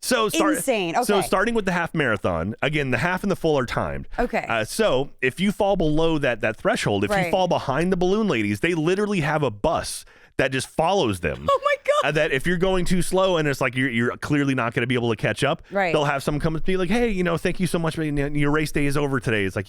Insane. Okay. So starting with the half marathon, again, the half and the full are timed. Okay. So if you fall below that threshold, if you fall behind the balloon ladies, they literally have a bus that just follows them. Oh my God. That if you're going too slow and it's like you're clearly not going to be able to catch up, they'll have someone come and be like, hey, thank you so much. Your race day is over today. It's like,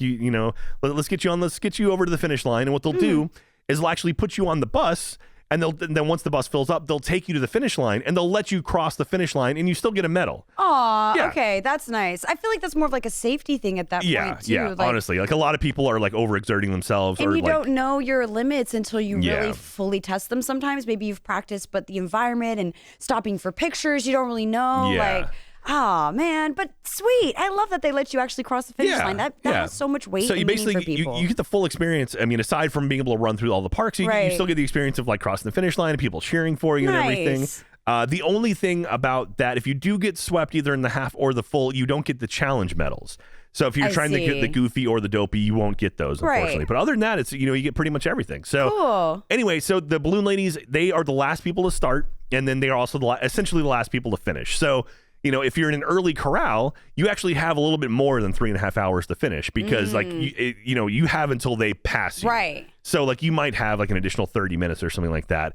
let's get you over to the finish line. And what they'll do is they'll actually put you on the bus. and then once the bus fills up, they'll take you to the finish line, and they'll let you cross the finish line, and you still get a medal. Aw, okay, that's nice. I feel like that's more of like a safety thing at that point, too. Yeah, like, honestly. Like, a lot of people are, like, overexerting themselves. And you like, don't know your limits until you really fully test them sometimes. Maybe you've practiced, but the environment and stopping for pictures, you don't really know. Yeah. Like, oh, man. But sweet. I love that they let you actually cross the finish line. That has so much weight and meaning for people. You get the full experience. I mean, aside from being able to run through all the parks, you still get the experience of, like, crossing the finish line and people cheering for you and everything. The only thing about that, if you do get swept either in the half or the full, you don't get the challenge medals. So if you're trying to get the Goofy or the Dopey, you won't get those, unfortunately. But other than that, it's, you get pretty much everything. So anyway, so the balloon ladies, they are the last people to start, and then they are also essentially the last people to finish. So, if you're in an early corral, you actually have a little bit more than 3.5 hours to finish because, like, you have until they pass you. Right. So, like, you might have, like, an additional 30 minutes or something like that.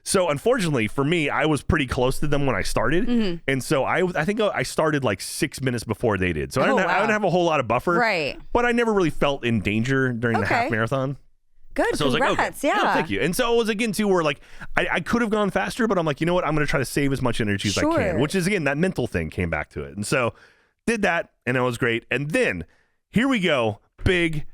So, unfortunately, for me, I was pretty close to them when I started. And so, I think I started, like, 6 minutes before they did. So, I didn't have a whole lot of buffer. Right. But I never really felt in danger during the half marathon. Good, so congrats, I was like, okay. No, thank you. And so it was, again, too, where, like, I could have gone faster, but I'm like, you know what? I'm going to try to save as much energy as I can, which is, again, that mental thing came back to it. And so did that, and it was great. And then, here we go, big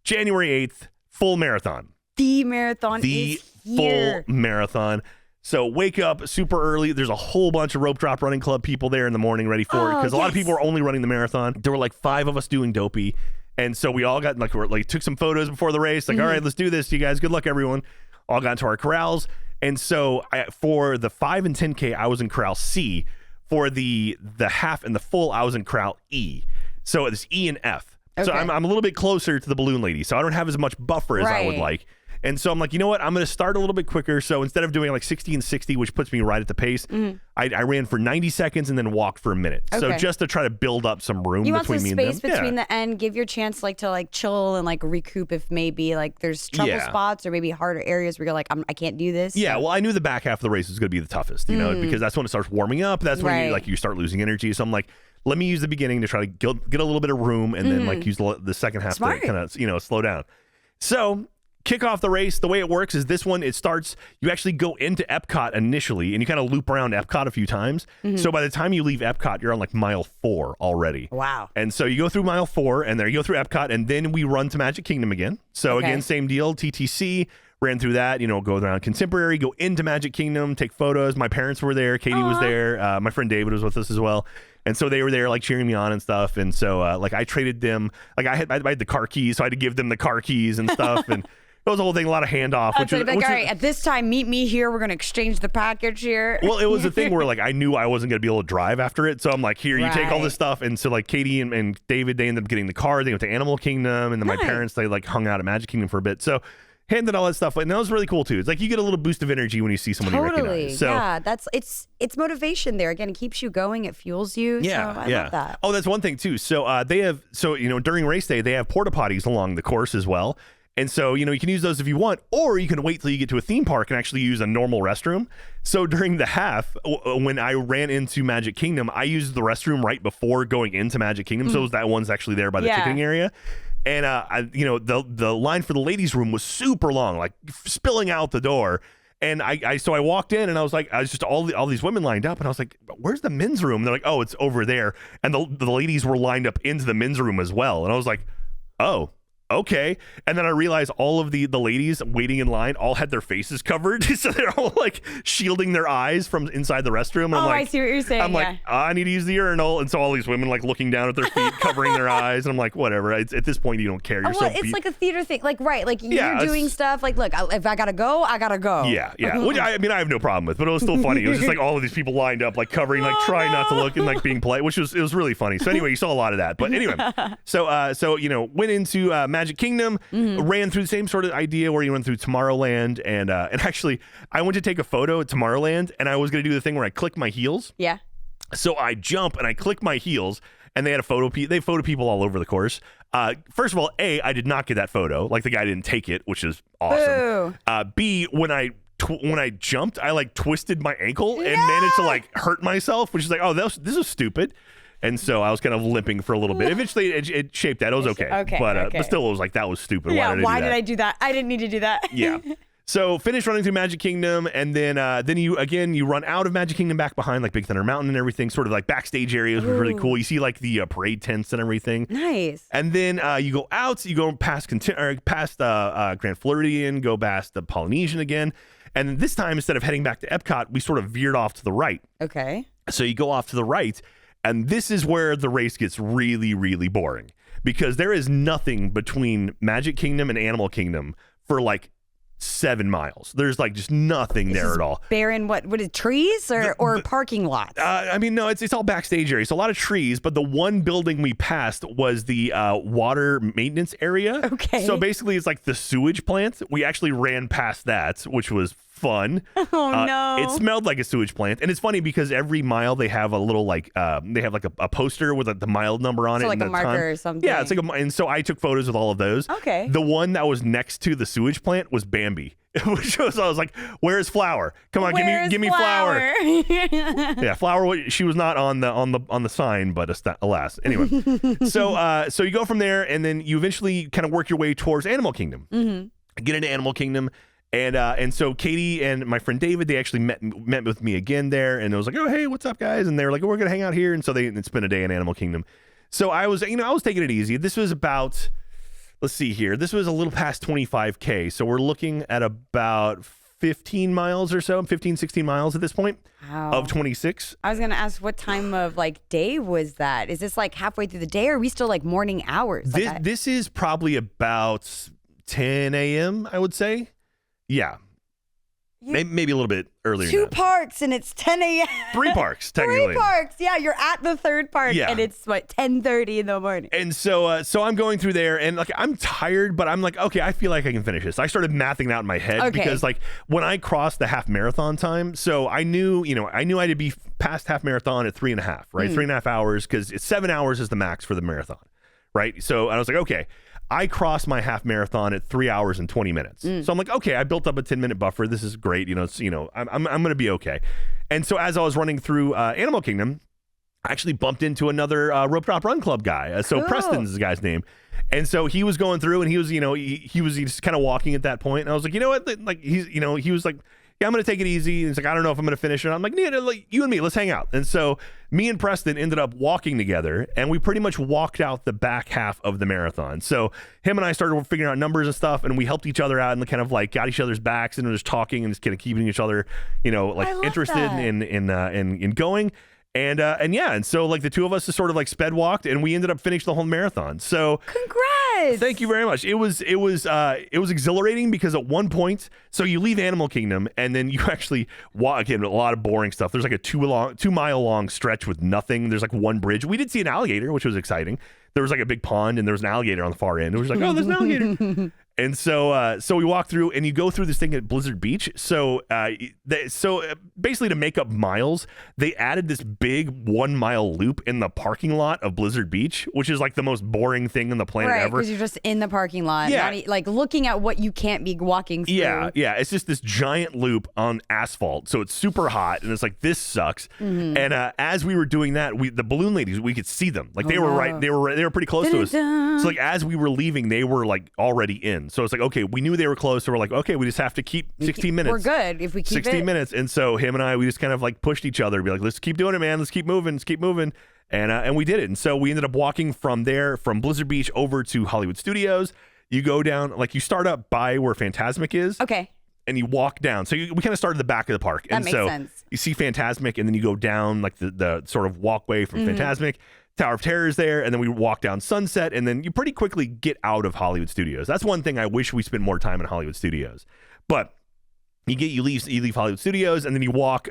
January 8th, full marathon. The marathon is here. Full marathon. So wake up super early. There's a whole bunch of Rope Drop Running Club people there in the morning ready for it, because a lot of people are only running the marathon. There were like 5 of us doing Dopey. And so we all got took some photos before the race. Like, all right, let's do this, you guys. Good luck, everyone. All got into our corrals. And so for the 5 and 10K, I was in corral C. For the half and the full, I was in corral E. So it's E and F. Okay. So I'm a little bit closer to the balloon lady. So I don't have as much buffer as I would like. And so I'm like, you know what? I'm going to start a little bit quicker. So instead of doing like 60 and 60, which puts me right at the pace, I ran for 90 seconds and then walked for a minute. Okay. So just to try to build up some room between me and them. You want some space between the end, give your chance like to like chill and like recoup if maybe like there's trouble spots or maybe harder areas where you're like, I can't do this. Yeah, well, I knew the back half of the race was going to be the toughest, you know, because that's when it starts warming up. That's when you start losing energy. So I'm like, let me use the beginning to try to get a little bit of room and then like use the second half to kind of, slow down. So kick off the race. The way it works is this one, it starts, you actually go into Epcot initially and you kind of loop around Epcot a few times. So by the time you leave Epcot, you're on like mile 4 already. Wow. And so you go through mile 4 and there you go through Epcot and then we run to Magic Kingdom again. So again, same deal, TTC, ran through that, go around Contemporary, go into Magic Kingdom, take photos. My parents were there. Katie was there. My friend David was with us as well. And so they were there like cheering me on and stuff. And so like I traded them, like I had the car keys, so I had to give them the car keys and stuff. And it was a whole thing, a lot of handoff. All right, at this time, meet me here. We're going to exchange the package here. Well, it was a thing where like I knew I wasn't going to be able to drive after it. So I'm like, here, you take all this stuff. And so like Katie and David, they ended up getting the car. They went to Animal Kingdom. And then my parents, they like hung out at Magic Kingdom for a bit. So handed all that stuff, and that was really cool too. It's like you get a little boost of energy when you see someone you recognize. So, yeah, it's motivation there. Again, it keeps you going, it fuels you. Yeah, so I love that. Oh, that's one thing too. So they have during race day they have porta potties along the course as well. And so, you can use those if you want, or you can wait till you get to a theme park and actually use a normal restroom. So during the half, when I ran into Magic Kingdom, I used the restroom right before going into Magic Kingdom. So that one's actually there by the ticketing area. And the line for the ladies' room was super long, like spilling out the door. And so I walked in and I was just all these women lined up, and I was like, "Where's the men's room?" And they're like, "Oh, it's over there." And the ladies were lined up into the men's room as well. And I was like, "Oh, okay." And then I realized all of the ladies waiting in line all had their faces covered. So they're all like shielding their eyes from inside the restroom. And I'm like, I see what you're saying. I'm like, I need to use the urinal. And so all these women like looking down at their feet, covering their eyes. And I'm like, whatever. At this point, you don't care. You're it's like a theater thing. Like, like you're doing stuff. Like, look, if I got to go, I got to go. Yeah. Which I have no problem with, but it was still funny. It was just like all of these people lined up, like covering, like trying not to look and like being polite, it was really funny. So anyway, you saw a lot of that. But anyway, so went into Magic Kingdom. Ran through the same sort of idea where you went through Tomorrowland, and actually I went to take a photo at Tomorrowland, and I was going to do the thing where I click my heels. Yeah. So I jump and I click my heels, and they had they photo people all over the course. First of all, I did not get that photo. Like the guy didn't take it, which is awesome. B, when I jumped, I like twisted my ankle and managed to like hurt myself, which is like, oh, this is stupid. And so I was kind of limping for a little bit. Eventually, it shaped out. It was okay. But still, it was like, that was stupid. Yeah, why did I do that? I didn't need to do that. Yeah. So finish running through Magic Kingdom, and then you run out of Magic Kingdom back behind like Big Thunder Mountain and everything. Sort of like backstage areas was really cool. You see like the parade tents and everything. Nice. And then you go out. You go past Grand Floridian, go past the Polynesian again, and this time instead of heading back to Epcot, we sort of veered off to the right. Okay. So you go off to the right, and this is where the race gets really, really boring because there is nothing between Magic Kingdom and Animal Kingdom for like 7 miles. There's like just nothing there at all. Barren, what is trees or parking lots? I mean, no, it's all backstage area. It's a lot of trees, but the one building we passed was the water maintenance area. Okay. So basically it's like the sewage plant. We actually ran past that, which was fun. Oh no. It smelled like a sewage plant. And it's funny because every mile they have a little like they have like a poster with the mile number on it. Like and a marker or something. Yeah, it's like and so I took photos with all of those. Okay. The one that was next to the sewage plant was Bambi. Which was, I was like, "Where's Flower? Come on, give me Flower." Yeah, Flower. She was not on the sign, but alas. Anyway, so you go from there, and then you eventually kind of work your way towards Animal Kingdom. Mm-hmm. Get into Animal Kingdom, and so Katie and my friend David, they actually met with me again there, and it was like, "Oh, hey, what's up, guys?" And they were like, "Oh, we're gonna hang out here," and so they spent a day in Animal Kingdom. So I was taking it easy. This was about. Let's see here. This was a little past 25K. So we're looking at about 15 miles or so, 15, 16 miles at this point of 26. I was going to ask what time of like day was that? Is this like halfway through the day or are we still like morning hours? This is probably about 10 a.m., I would say. Yeah. Maybe a little bit earlier. 2 parks and it's 10 a.m. 3 parks, technically. 3 parks. Yeah, you're at the 3rd park and it's 10:30 in the morning. And so I'm going through there and like I'm tired, but I'm like, okay, I feel like I can finish this. I started mathing it out in my head because like when I crossed the half marathon time, so I knew I had to be past half marathon at 3.5, right? 3.5 hours because it's 7 hours is the max for the marathon, right? So I was like, okay. I crossed my half marathon at 3 hours and 20 minutes. So I'm like, okay, I built up a 10-minute buffer. This is great. I'm going to be okay. And so as I was running through Animal Kingdom, I actually bumped into another Rope Drop Run Club guy. So Preston's the guy's name. And so he was going through and he was, he was just kind of walking at that point. And I was like, you know what? Like he was like, yeah, I'm going to take it easy. And he's like, I don't know if I'm going to finish it. I'm like, yeah, like, you and me, let's hang out. And so me and Preston ended up walking together and we pretty much walked out the back half of the marathon. So him and I started figuring out numbers and stuff and we helped each other out and kind of like got each other's backs and just talking and just kind of keeping each other, like interested in going. And so like the two of us just sort of like sped walked and we ended up finishing the whole marathon. So congrats. Thank you very much. It was exhilarating because at one point, so you leave Animal Kingdom and then you actually walk again, a lot of boring stuff. There's like a 2 mile long stretch with nothing. There's like one bridge. We did see an alligator, which was exciting. There was like a big pond and there was an alligator on the far end. It was like, oh, there's an alligator. And so we walk through and you go through this thing at Blizzard Beach. So basically to make up miles, they added this big 1 mile loop in the parking lot of Blizzard Beach, which is like the most boring thing on the planet ever. Because you're just in the parking lot, not, like looking at what you can't be walking through. Yeah. It's just this giant loop on asphalt. So it's super hot and it's like, this sucks. Mm-hmm. And as we were doing that, the balloon ladies, we could see them. Like they were pretty close to us. So like as we were leaving, they were like already in. So it's like, okay, we knew they were close. So we're like, okay, we just have to keep 16 minutes. We're good if we keep 16 minutes. And so him and I, we just kind of like pushed each other, be like, let's keep doing it, man. Let's keep moving. And we did it. And so we ended up walking from Blizzard Beach over to Hollywood Studios. You go down, like you start up by where Fantasmic is. Okay. And you walk down. So we kind of started at the back of the park. That makes sense. You see Fantasmic and then you go down like the sort of walkway from Fantasmic. Tower of Terror is there, and then we walk down Sunset, and then you pretty quickly get out of Hollywood Studios. That's one thing I wish we spent more time in Hollywood Studios. But you leave Hollywood Studios, and then you walk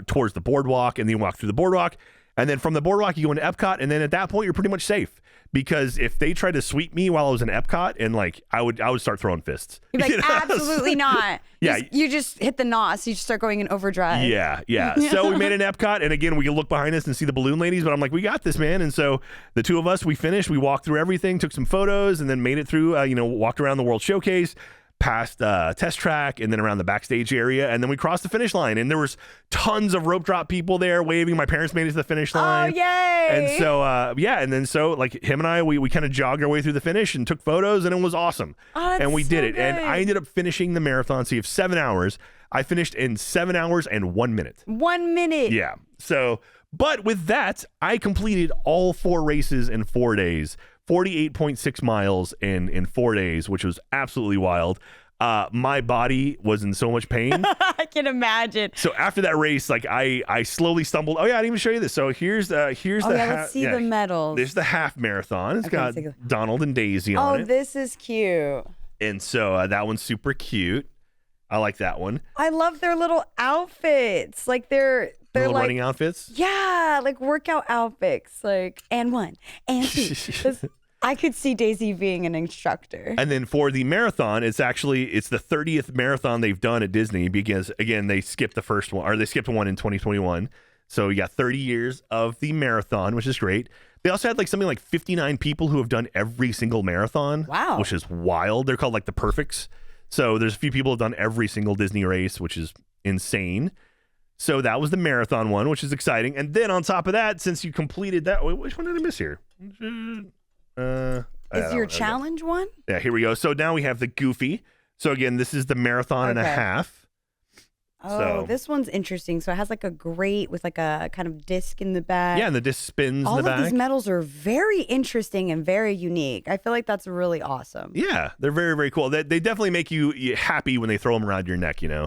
towards the boardwalk, and then you walk through the boardwalk, and then from the boardwalk you go into Epcot, and then at that point you're pretty much safe. Because if they tried to sweep me while I was in Epcot, and like I would start throwing fists. You're like, absolutely not. Yeah, you just hit the NOS. You just start going in overdrive. Yeah. So we made an Epcot, and again we can look behind us and see the balloon ladies. But I'm like, we got this, man. And so the two of us, we finished. We walked through everything, took some photos, and then made it through. Walked around the World Showcase. past test track and then around the backstage area, and then we crossed the finish line, and there was tons of rope drop people there waving. My parents made it to the finish line. Oh, yay! And so and then so like him and I, we kind of jogged our way through the finish and took photos, and it was awesome. And we did it. Good. And I ended up finishing the marathon. So you have 7 hours. I finished in 7 hours and 1 minute. 1 minute. Yeah. So, but with that, I completed all 4 races in 4 days. 48.6 miles in 4 days, which was absolutely wild. My body was in so much pain. I can imagine. So after that race, like I slowly stumbled. Oh yeah, I didn't even show you this. So here's the let's see the medals. There's the half marathon. It's got Donald and Daisy on it. Oh, this is cute. And so that one's super cute. I like that one. I love their little outfits. Like they're little like running outfits. Yeah, like workout outfits. Like and 1 and 2. I could see Daisy being an instructor. And then for the marathon, it's the 30th marathon they've done at Disney because, again, they skipped the first one, or they skipped one in 2021. So you got 30 years of the marathon, which is great. They also had like something like 59 people who have done every single marathon. Wow. Which is wild. They're called like the Perfects. So there's a few people who have done every single Disney race, which is insane. So that was the marathon one, which is exciting. And then on top of that, since you completed that, which one did I miss here? Is your challenge one? Yeah, here we go. So now we have the Goofy. So again, this is the marathon and a half. Oh, this one's interesting. So it has like a grate with like a kind of disc in the back. Yeah, and the disc spins in the back. All of these medals are very interesting and very unique. I feel like that's really awesome. Yeah, they're very, very cool. They definitely make you happy when they throw them around your neck, you know?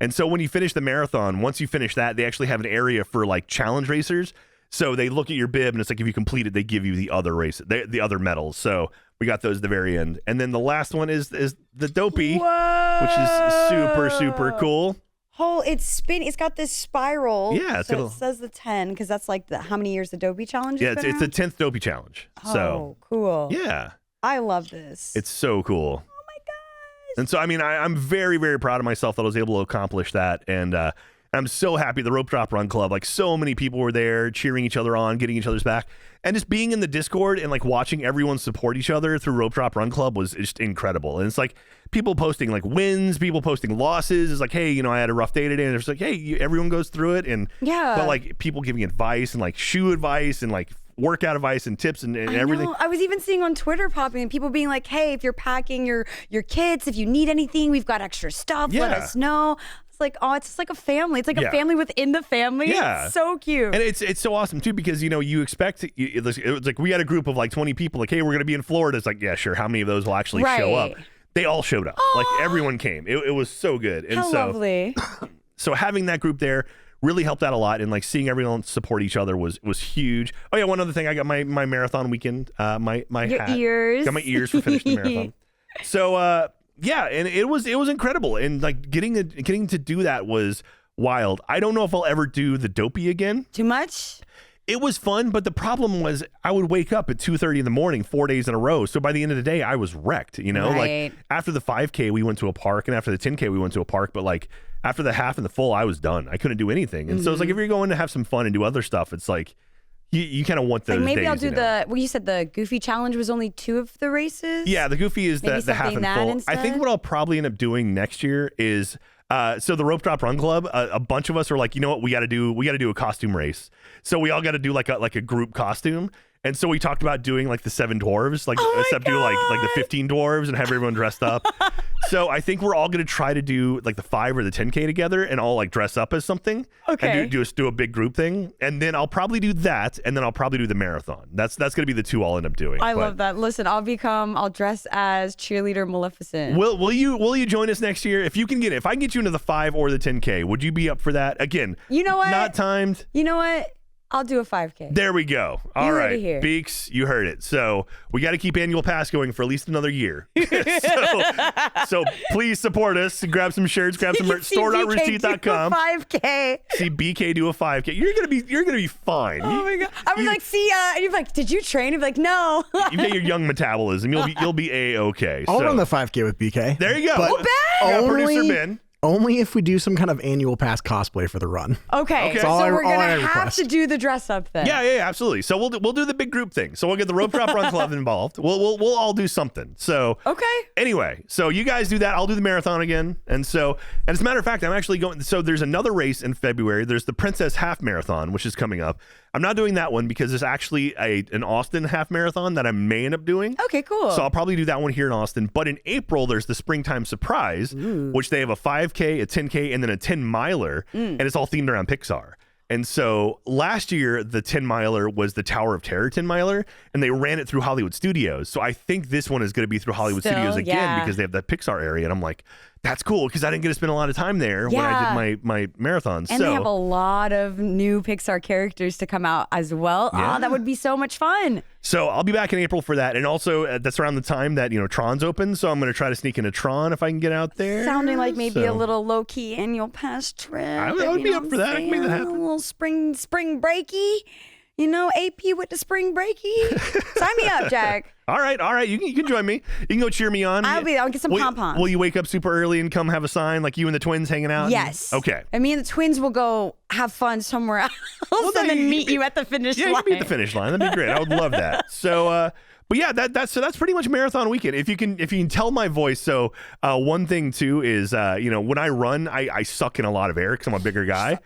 And so when you finish the marathon, once you finish that, they actually have an area for like challenge racers. So they look at your bib, and it's like if you complete it, they give you the other race, the other medals. So we got those at the very end. And then the last one is the Dopey, which is super, super cool. Oh, it's got this spiral. Yeah, so it says the 10 because that's like how many years the Dopey challenge? Yeah, it's the 10th Dopey challenge. Oh, cool. Yeah, I love this. It's so cool. Oh my gosh! And so I mean, I'm very, very proud of myself that I was able to accomplish that, and I'm so happy. The Rope Drop Run Club, like so many people were there cheering each other on, getting each other's back, and just being in the Discord and like watching everyone support each other through Rope Drop Run Club was just incredible. And it's like people posting like wins, people posting losses. It's like, hey, you know, I had a rough day today, and it's like, hey, everyone goes through it, and but like people giving advice and like shoe advice and like workout advice and tips and everything. I was even seeing on Twitter popping and people being like, hey, if you're packing your kits, if you need anything, we've got extra stuff. Let us know. Like, oh, it's just like a family. It's like a family within the family. Yeah. It's so cute. And it's so awesome, too, because, you know, you expect, it was like we had a group of like 20 people, like, hey, we're going to be in Florida. It's like, yeah, sure. How many of those will actually show up? They all showed up. Oh, like, everyone came. It was so good. And how lovely. So having that group there really helped out a lot. And, like, seeing everyone support each other was huge. Oh, yeah, one other thing. I got my marathon weekend, my your hat. Ears. Got my ears for finishing the marathon. So, yeah, and it was incredible, and like getting to do that was wild. I don't know if I'll ever do the Dopey again. Too much? It was fun, but the problem was I would wake up at 2:30 in the morning 4 days in a row. So by the end of the day, I was wrecked. You know, like after the 5K, we went to a park, and after the 10K, we went to a park. But like after the half and the full, I was done. I couldn't do anything. And so it's like if you're going to have some fun and do other stuff, it's like. You kind of want those. Like maybe days, I'll do you said the Goofy challenge was only 2 of the races. Yeah, the Goofy is the half and full. Instead? I think what I'll probably end up doing next year is so the Rope Drop Run Club. A bunch of us are like, you know what, we got to do a costume race. So we all got to do like a group costume. And so we talked about doing like the 7 dwarves, like except do like the 15 dwarves and have everyone dressed up. So I think we're all going to try to do like the 5 or the 10K together and all like dress up as something. Okay. And do a big group thing. And then I'll probably do that. And then I'll probably do the marathon. That's going to be the 2 I'll end up doing. I love that. Listen, I'll dress as cheerleader Maleficent. Will you join us next year? If I can get you into the 5 or the 10K, would you be up for that? Again, you know what? Not timed. You know what? I'll do a 5K. There we go. All right, Beaks, you heard it. So we got to keep annual pass going for at least another year. so please support us. Grab some shirts. Grab some merch. Store.roosterteeth.com. 5K. See BK do a 5K. You're gonna be fine. Oh my god. I was like, see, and you're like, did you train? You're like, no. You get your young metabolism. You'll be a-okay. I'll run the 5K with BK. There you go. But producer Ben. Only if we do some kind of annual pass cosplay for the run. Okay. So we're going to have to do the dress up thing. Yeah, absolutely. So we'll do the big group thing. So we'll get the Rope Drop Run Club involved. We'll all do something. So anyway, so you guys do that. I'll do the marathon again. And as a matter of fact, I'm actually going. So there's another race in February. There's the Princess Half Marathon, which is coming up. I'm not doing that one because there's actually an Austin half marathon that I may end up doing. Okay, cool. So I'll probably do that one here in Austin. But in April, there's the Springtime Surprise, which they have a 5K, a 10K, and then a 10-miler, and it's all themed around Pixar. And so last year, the 10-miler was the Tower of Terror 10-miler, and they ran it through Hollywood Studios. So I think this one is going to be through Hollywood Studios again because they have that Pixar area. And I'm like, that's cool because I didn't get to spend a lot of time there when I did my marathons. And they have a lot of new Pixar characters to come out as well. Yeah. Oh, that would be so much fun. So I'll be back in April for that. And also that's around the time that, Tron's open. So I'm going to try to sneak into Tron if I can get out there. Sounding like maybe a little low-key annual pass trip. I would be up for that. I can make that happen. A little spring breaky. AP with the spring breaky. Sign me up, Jack. All right. You can join me. You can go cheer me on. I'll get some pom-poms. Will you wake up super early and come have a sign like you and the twins hanging out? Yes. Okay. And me and the twins will go have fun somewhere else and then meet you at the finish line. Yeah, you can meet the finish line. That'd be great. I would love that. So, but yeah, that's pretty much marathon weekend. If you can tell my voice. So one thing too is when I run, I suck in a lot of air because I'm a bigger guy.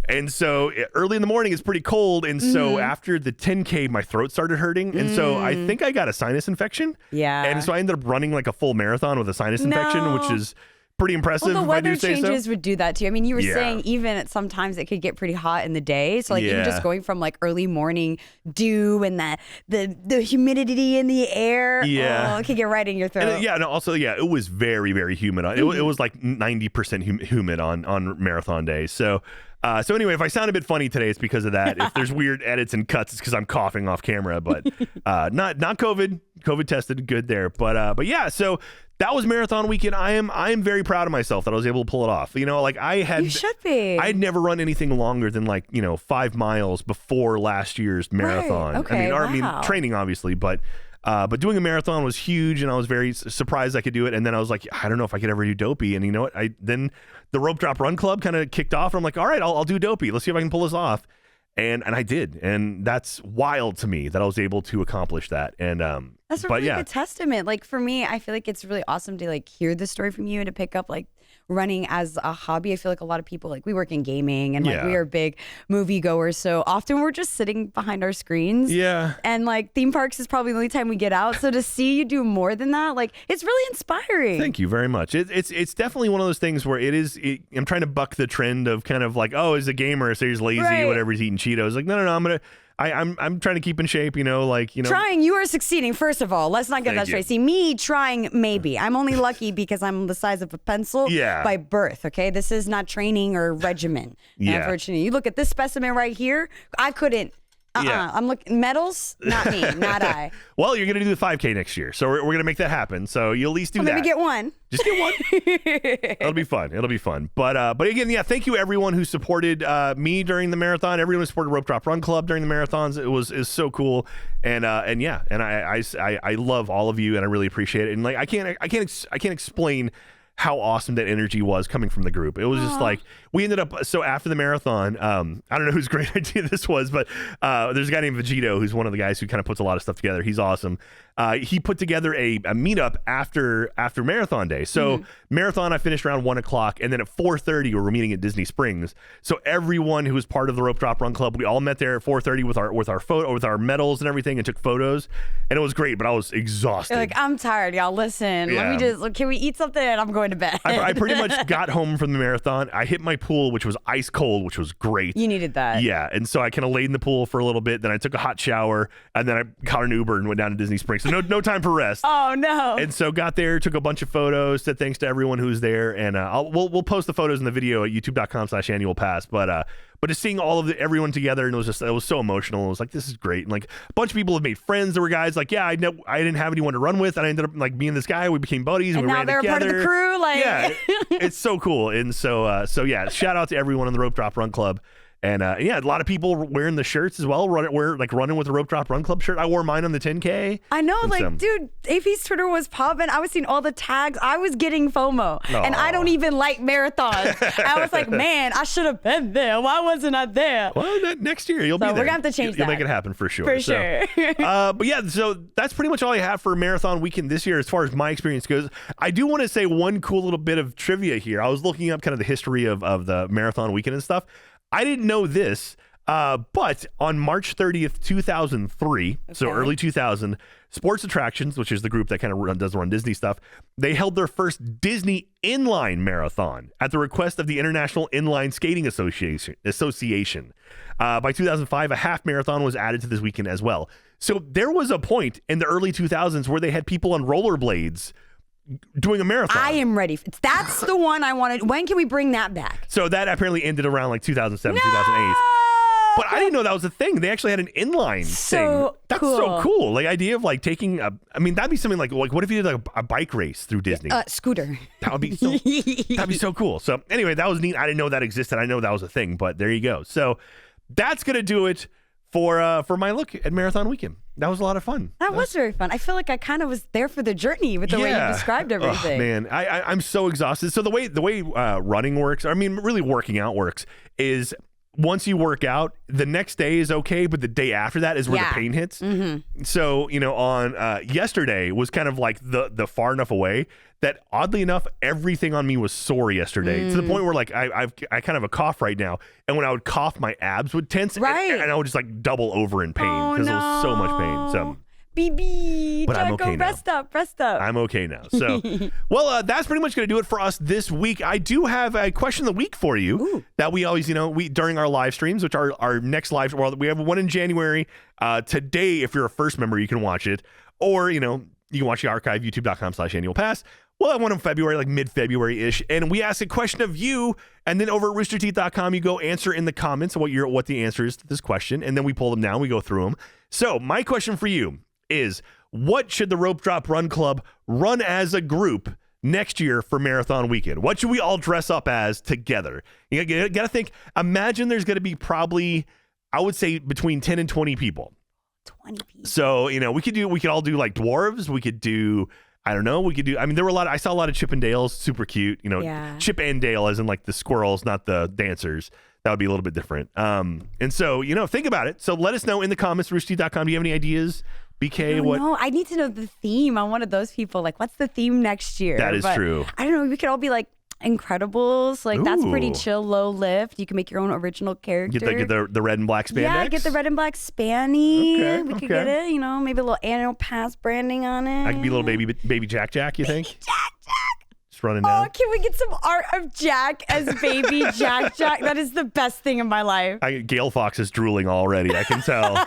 And so early in the morning, it's pretty cold. And so after the 10K, my throat started hurting. And so I think I got a sinus infection. Yeah. And so I ended up running like a full marathon with a sinus infection, which is pretty impressive. Well, the if I do weather say changes so. would do that too. I mean, you were saying even at sometimes it could get pretty hot in the day. So even just going from like early morning dew and the humidity in the air, it could get right in your throat. And it was very, very humid. It was like 90% humid on marathon day. So anyway, if I sound a bit funny today, it's because of that. If there's weird edits and cuts, it's because I'm coughing off camera. But not COVID. COVID tested, good there. But yeah, so that was marathon weekend. I am very proud of myself that I was able to pull it off. You should be. I'd never run anything longer than 5 miles before last year's marathon. Right. Okay, I mean, training obviously, but doing a marathon was huge, and I was very surprised I could do it. And then I was like, I don't know if I could ever do Dopey. And you know what? Then the Rope Drop Run Club kind of kicked off. And I'm like, all right, I'll do Dopey. Let's see if I can pull this off. And I did, and that's wild to me that I was able to accomplish that. And that's a really good testament. Like for me, I feel like it's really awesome to hear the story from you and to pick up running as a hobby. I feel like a lot of people we work in gaming and we are big movie goers, so often we're just sitting behind our screens. Yeah. And theme parks is probably the only time we get out. So to see you do more than that, it's really inspiring. Thank you very much. It's definitely one of those things where I'm trying to buck the trend of kind of he's a gamer, so he's lazy, whatever, he's eating Cheetos. No, I'm trying to keep in shape, Trying, you are succeeding, first of all. Let's not get that straight. See, me trying, maybe. I'm only lucky because I'm the size of a pencil by birth, okay? This is not training or regimen. Unfortunately, you look at this specimen right here, I couldn't. I'm looking medals, not me, not I. Well, you're going to do the 5K next year, so we're going to make that happen. So you'll at least do that. Maybe get one. Just get one. It'll be fun. But again, thank you everyone who supported me during the marathon. Everyone who supported Rope Drop Run Club during the marathons. Is so cool. And I love all of you, and I really appreciate it. And I can't explain how awesome that energy was coming from the group. It was just we ended up, so after the marathon, I don't know whose great idea this was, but there's a guy named Vegito who's one of the guys who kind of puts a lot of stuff together. He's awesome. He put together a meetup after marathon day. So marathon, I finished around 1:00, and then at 4:30 we were meeting at Disney Springs. So everyone who was part of the Rope Drop Run Club, we all met there at 4:30 with our medals and everything, and took photos, and it was great. But I was exhausted. You're I'm tired, y'all. Listen, let me can we eat something? And I'm going to bed. I pretty much got home from the marathon. I hit my pool, which was ice cold, which was great. You needed that. Yeah, and so I kind of laid in the pool for a little bit. Then I took a hot shower, and then I caught an Uber and went down to Disney Springs. So no time for rest. Oh no! And so got there, took a bunch of photos. Said thanks to everyone who was there, and we'll post the photos in the video at youtube.com/annualpass. But just seeing all of everyone together, and it was so emotional. It was this is great. And a bunch of people have made friends. There were guys I didn't have anyone to run with, and I ended up me and this guy, we became buddies, and we ran together. And now they're part of the crew. Yeah, it's so cool. And so shout out to everyone in the Rope Drop Run Club. And yeah, a lot of people wearing the shirts as well. Running with the Rope Drop Run Club shirt. I wore mine on the 10K. I know, dude, AP's Twitter was popping. I was seeing all the tags. I was getting FOMO. And I don't even like marathons. I was like, man, I should have been there. Why wasn't I there? Well, next year you'll be there. We're going to have to change that. You'll make it happen for sure. For sure. But yeah, so that's pretty much all I have for Marathon Weekend this year as far as my experience goes. I do want to say one cool little bit of trivia here. I was looking up kind of the history of the Marathon Weekend and stuff. I didn't know this, but on March 30th, 2003, so early 2000, Sports Attractions, which is the group that kind of does run Disney stuff, they held their first Disney inline marathon at the request of the International Inline Skating Association. By 2005, a half marathon was added to this weekend as well. So there was a point in the early 2000s where they had people on rollerblades doing a marathon. I am ready. That's the one I wanted. When can we bring that back? So that apparently ended around like 2007, 2008. But I didn't know that was a thing. They actually had an inline thing. That's so cool. Like idea of like taking that'd be something like what if you did like a bike race through Disney? Scooter. That would be so cool. So anyway, that was neat. I didn't know that existed. I know that was a thing, but there you go. So that's gonna do it for my look at Marathon Weekend. That was a lot of fun. That was very fun. I feel like I kind of was there for the journey with the way you described everything. Oh, man, I'm so exhausted. So the way running works, really working out works, is once you work out, the next day is okay, but the day after that is where the pain hits. Mm-hmm. So, on yesterday was kind of like the far enough away that oddly enough, everything on me was sore yesterday to the point where like I kind of have a cough right now. And when I would cough, my abs would tense and I would just like double over in pain because it was so much pain. So. BB, but I'm okay now. Rest up. I'm okay now. So, well, that's pretty much going to do it for us this week. I do have a question of the week for you that we always, we during our live streams, which are our next live. Well, we have one in January. Today, if you're a first member, you can watch it, or you can watch the archive, youtube.com/annualpass. We'll have one in February, like mid-February-ish, and we ask a question of you, and then over at roosterteeth.com, you go answer in the comments what the answer is to this question, and then we pull them down, we go through them. So, my question for you is, what should the Rope Drop Run Club run as a group next year for Marathon Weekend? What should we all dress up as together? You got to think, imagine there's going to be probably, I would say, between 10 and 20 people. 20 people. So, we could all do like dwarves. We could do, there were I saw a lot of Chip and Dales, super cute, Chip and Dale as in like the squirrels, not the dancers. That would be a little bit different. And so, think about it. So let us know in the comments, roosterteeth.com. Do you have any ideas? BK, No, I need to know the theme. I'm one of those people. Like, what's the theme next year? That is true. I don't know. We could all be like Incredibles. Like, that's pretty chill, low lift. You can make your own original character. Get the red and black spandex. Yeah, get the red and black spanny. Okay, we could get it. Maybe a little annual pass branding on it. I could be a little baby Jack, you think? Baby Jack. Just running down. Oh, can we get some art of Jack as baby Jack? That is the best thing in my life. Gail Fox is drooling already. I can tell.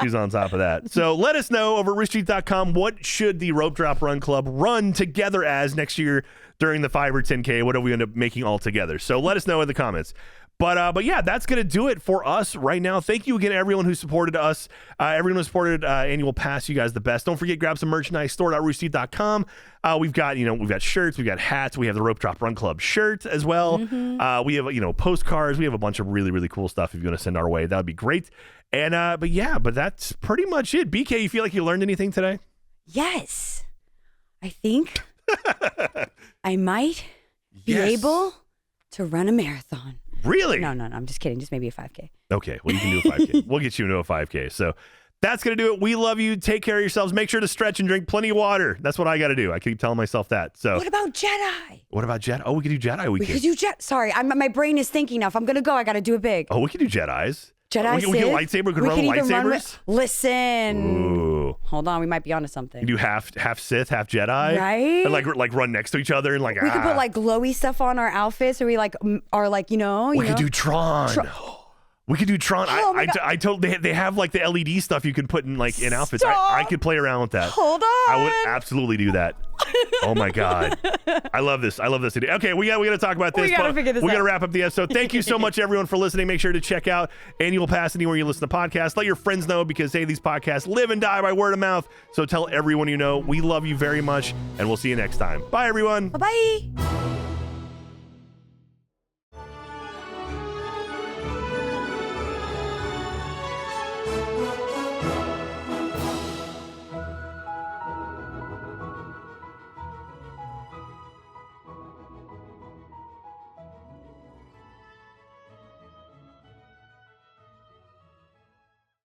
She's on top of that. So let us know over roosterteeth.com, what should the Rope Drop Run Club run together as next year during the 5 or 10K? What do we end up making all together? So let us know in the comments. But yeah, that's going to do it for us right now. Thank you again, everyone who supported us. Everyone who supported Annual Pass, you guys the best. Don't forget, grab some merchandise, store.roosterteeth.com. We've got shirts, we've got hats, we have the Rope Drop Run Club shirt as well. Mm-hmm. We have, postcards. We have a bunch of really, really cool stuff if you want to send our way. That would be great. And, but that's pretty much it. BK, you feel like you learned anything today? Yes. I think I might be able to run a marathon. Really? No, I'm just kidding. Just maybe a 5K. Okay, well, you can do a 5K. We'll get you into a 5K. So that's going to do it. We love you. Take care of yourselves. Make sure to stretch and drink plenty of water. That's what I got to do. I keep telling myself that. So what about Jedi? Oh, we could do Jedi weekend. We could do Jedi. Sorry, my brain is thinking now. If I'm going to go, I got to do it big. Oh, we could do Jedis. Jedi we can lightsaber. We could run lightsabers. Listen. Ooh. Hold on, we might be onto something. You do half Sith, half Jedi, right? And like run next to each other and like we could put like glowy stuff on our outfits, or we are like we could do Tron. We could do Tron. Oh I told they have like the LED stuff you can put in in outfits. I could play around with that. Hold on. I would absolutely do that. Oh my God. I love this. Today. Okay, we got to talk about this. We got to figure this out. We got to wrap up the episode. Thank you so much, everyone, for listening. Make sure to check out Annual Pass anywhere you listen to podcasts. Let your friends know because, hey, these podcasts live and die by word of mouth. So tell everyone you know. We love you very much, and we'll see you next time. Bye, everyone. Bye-bye.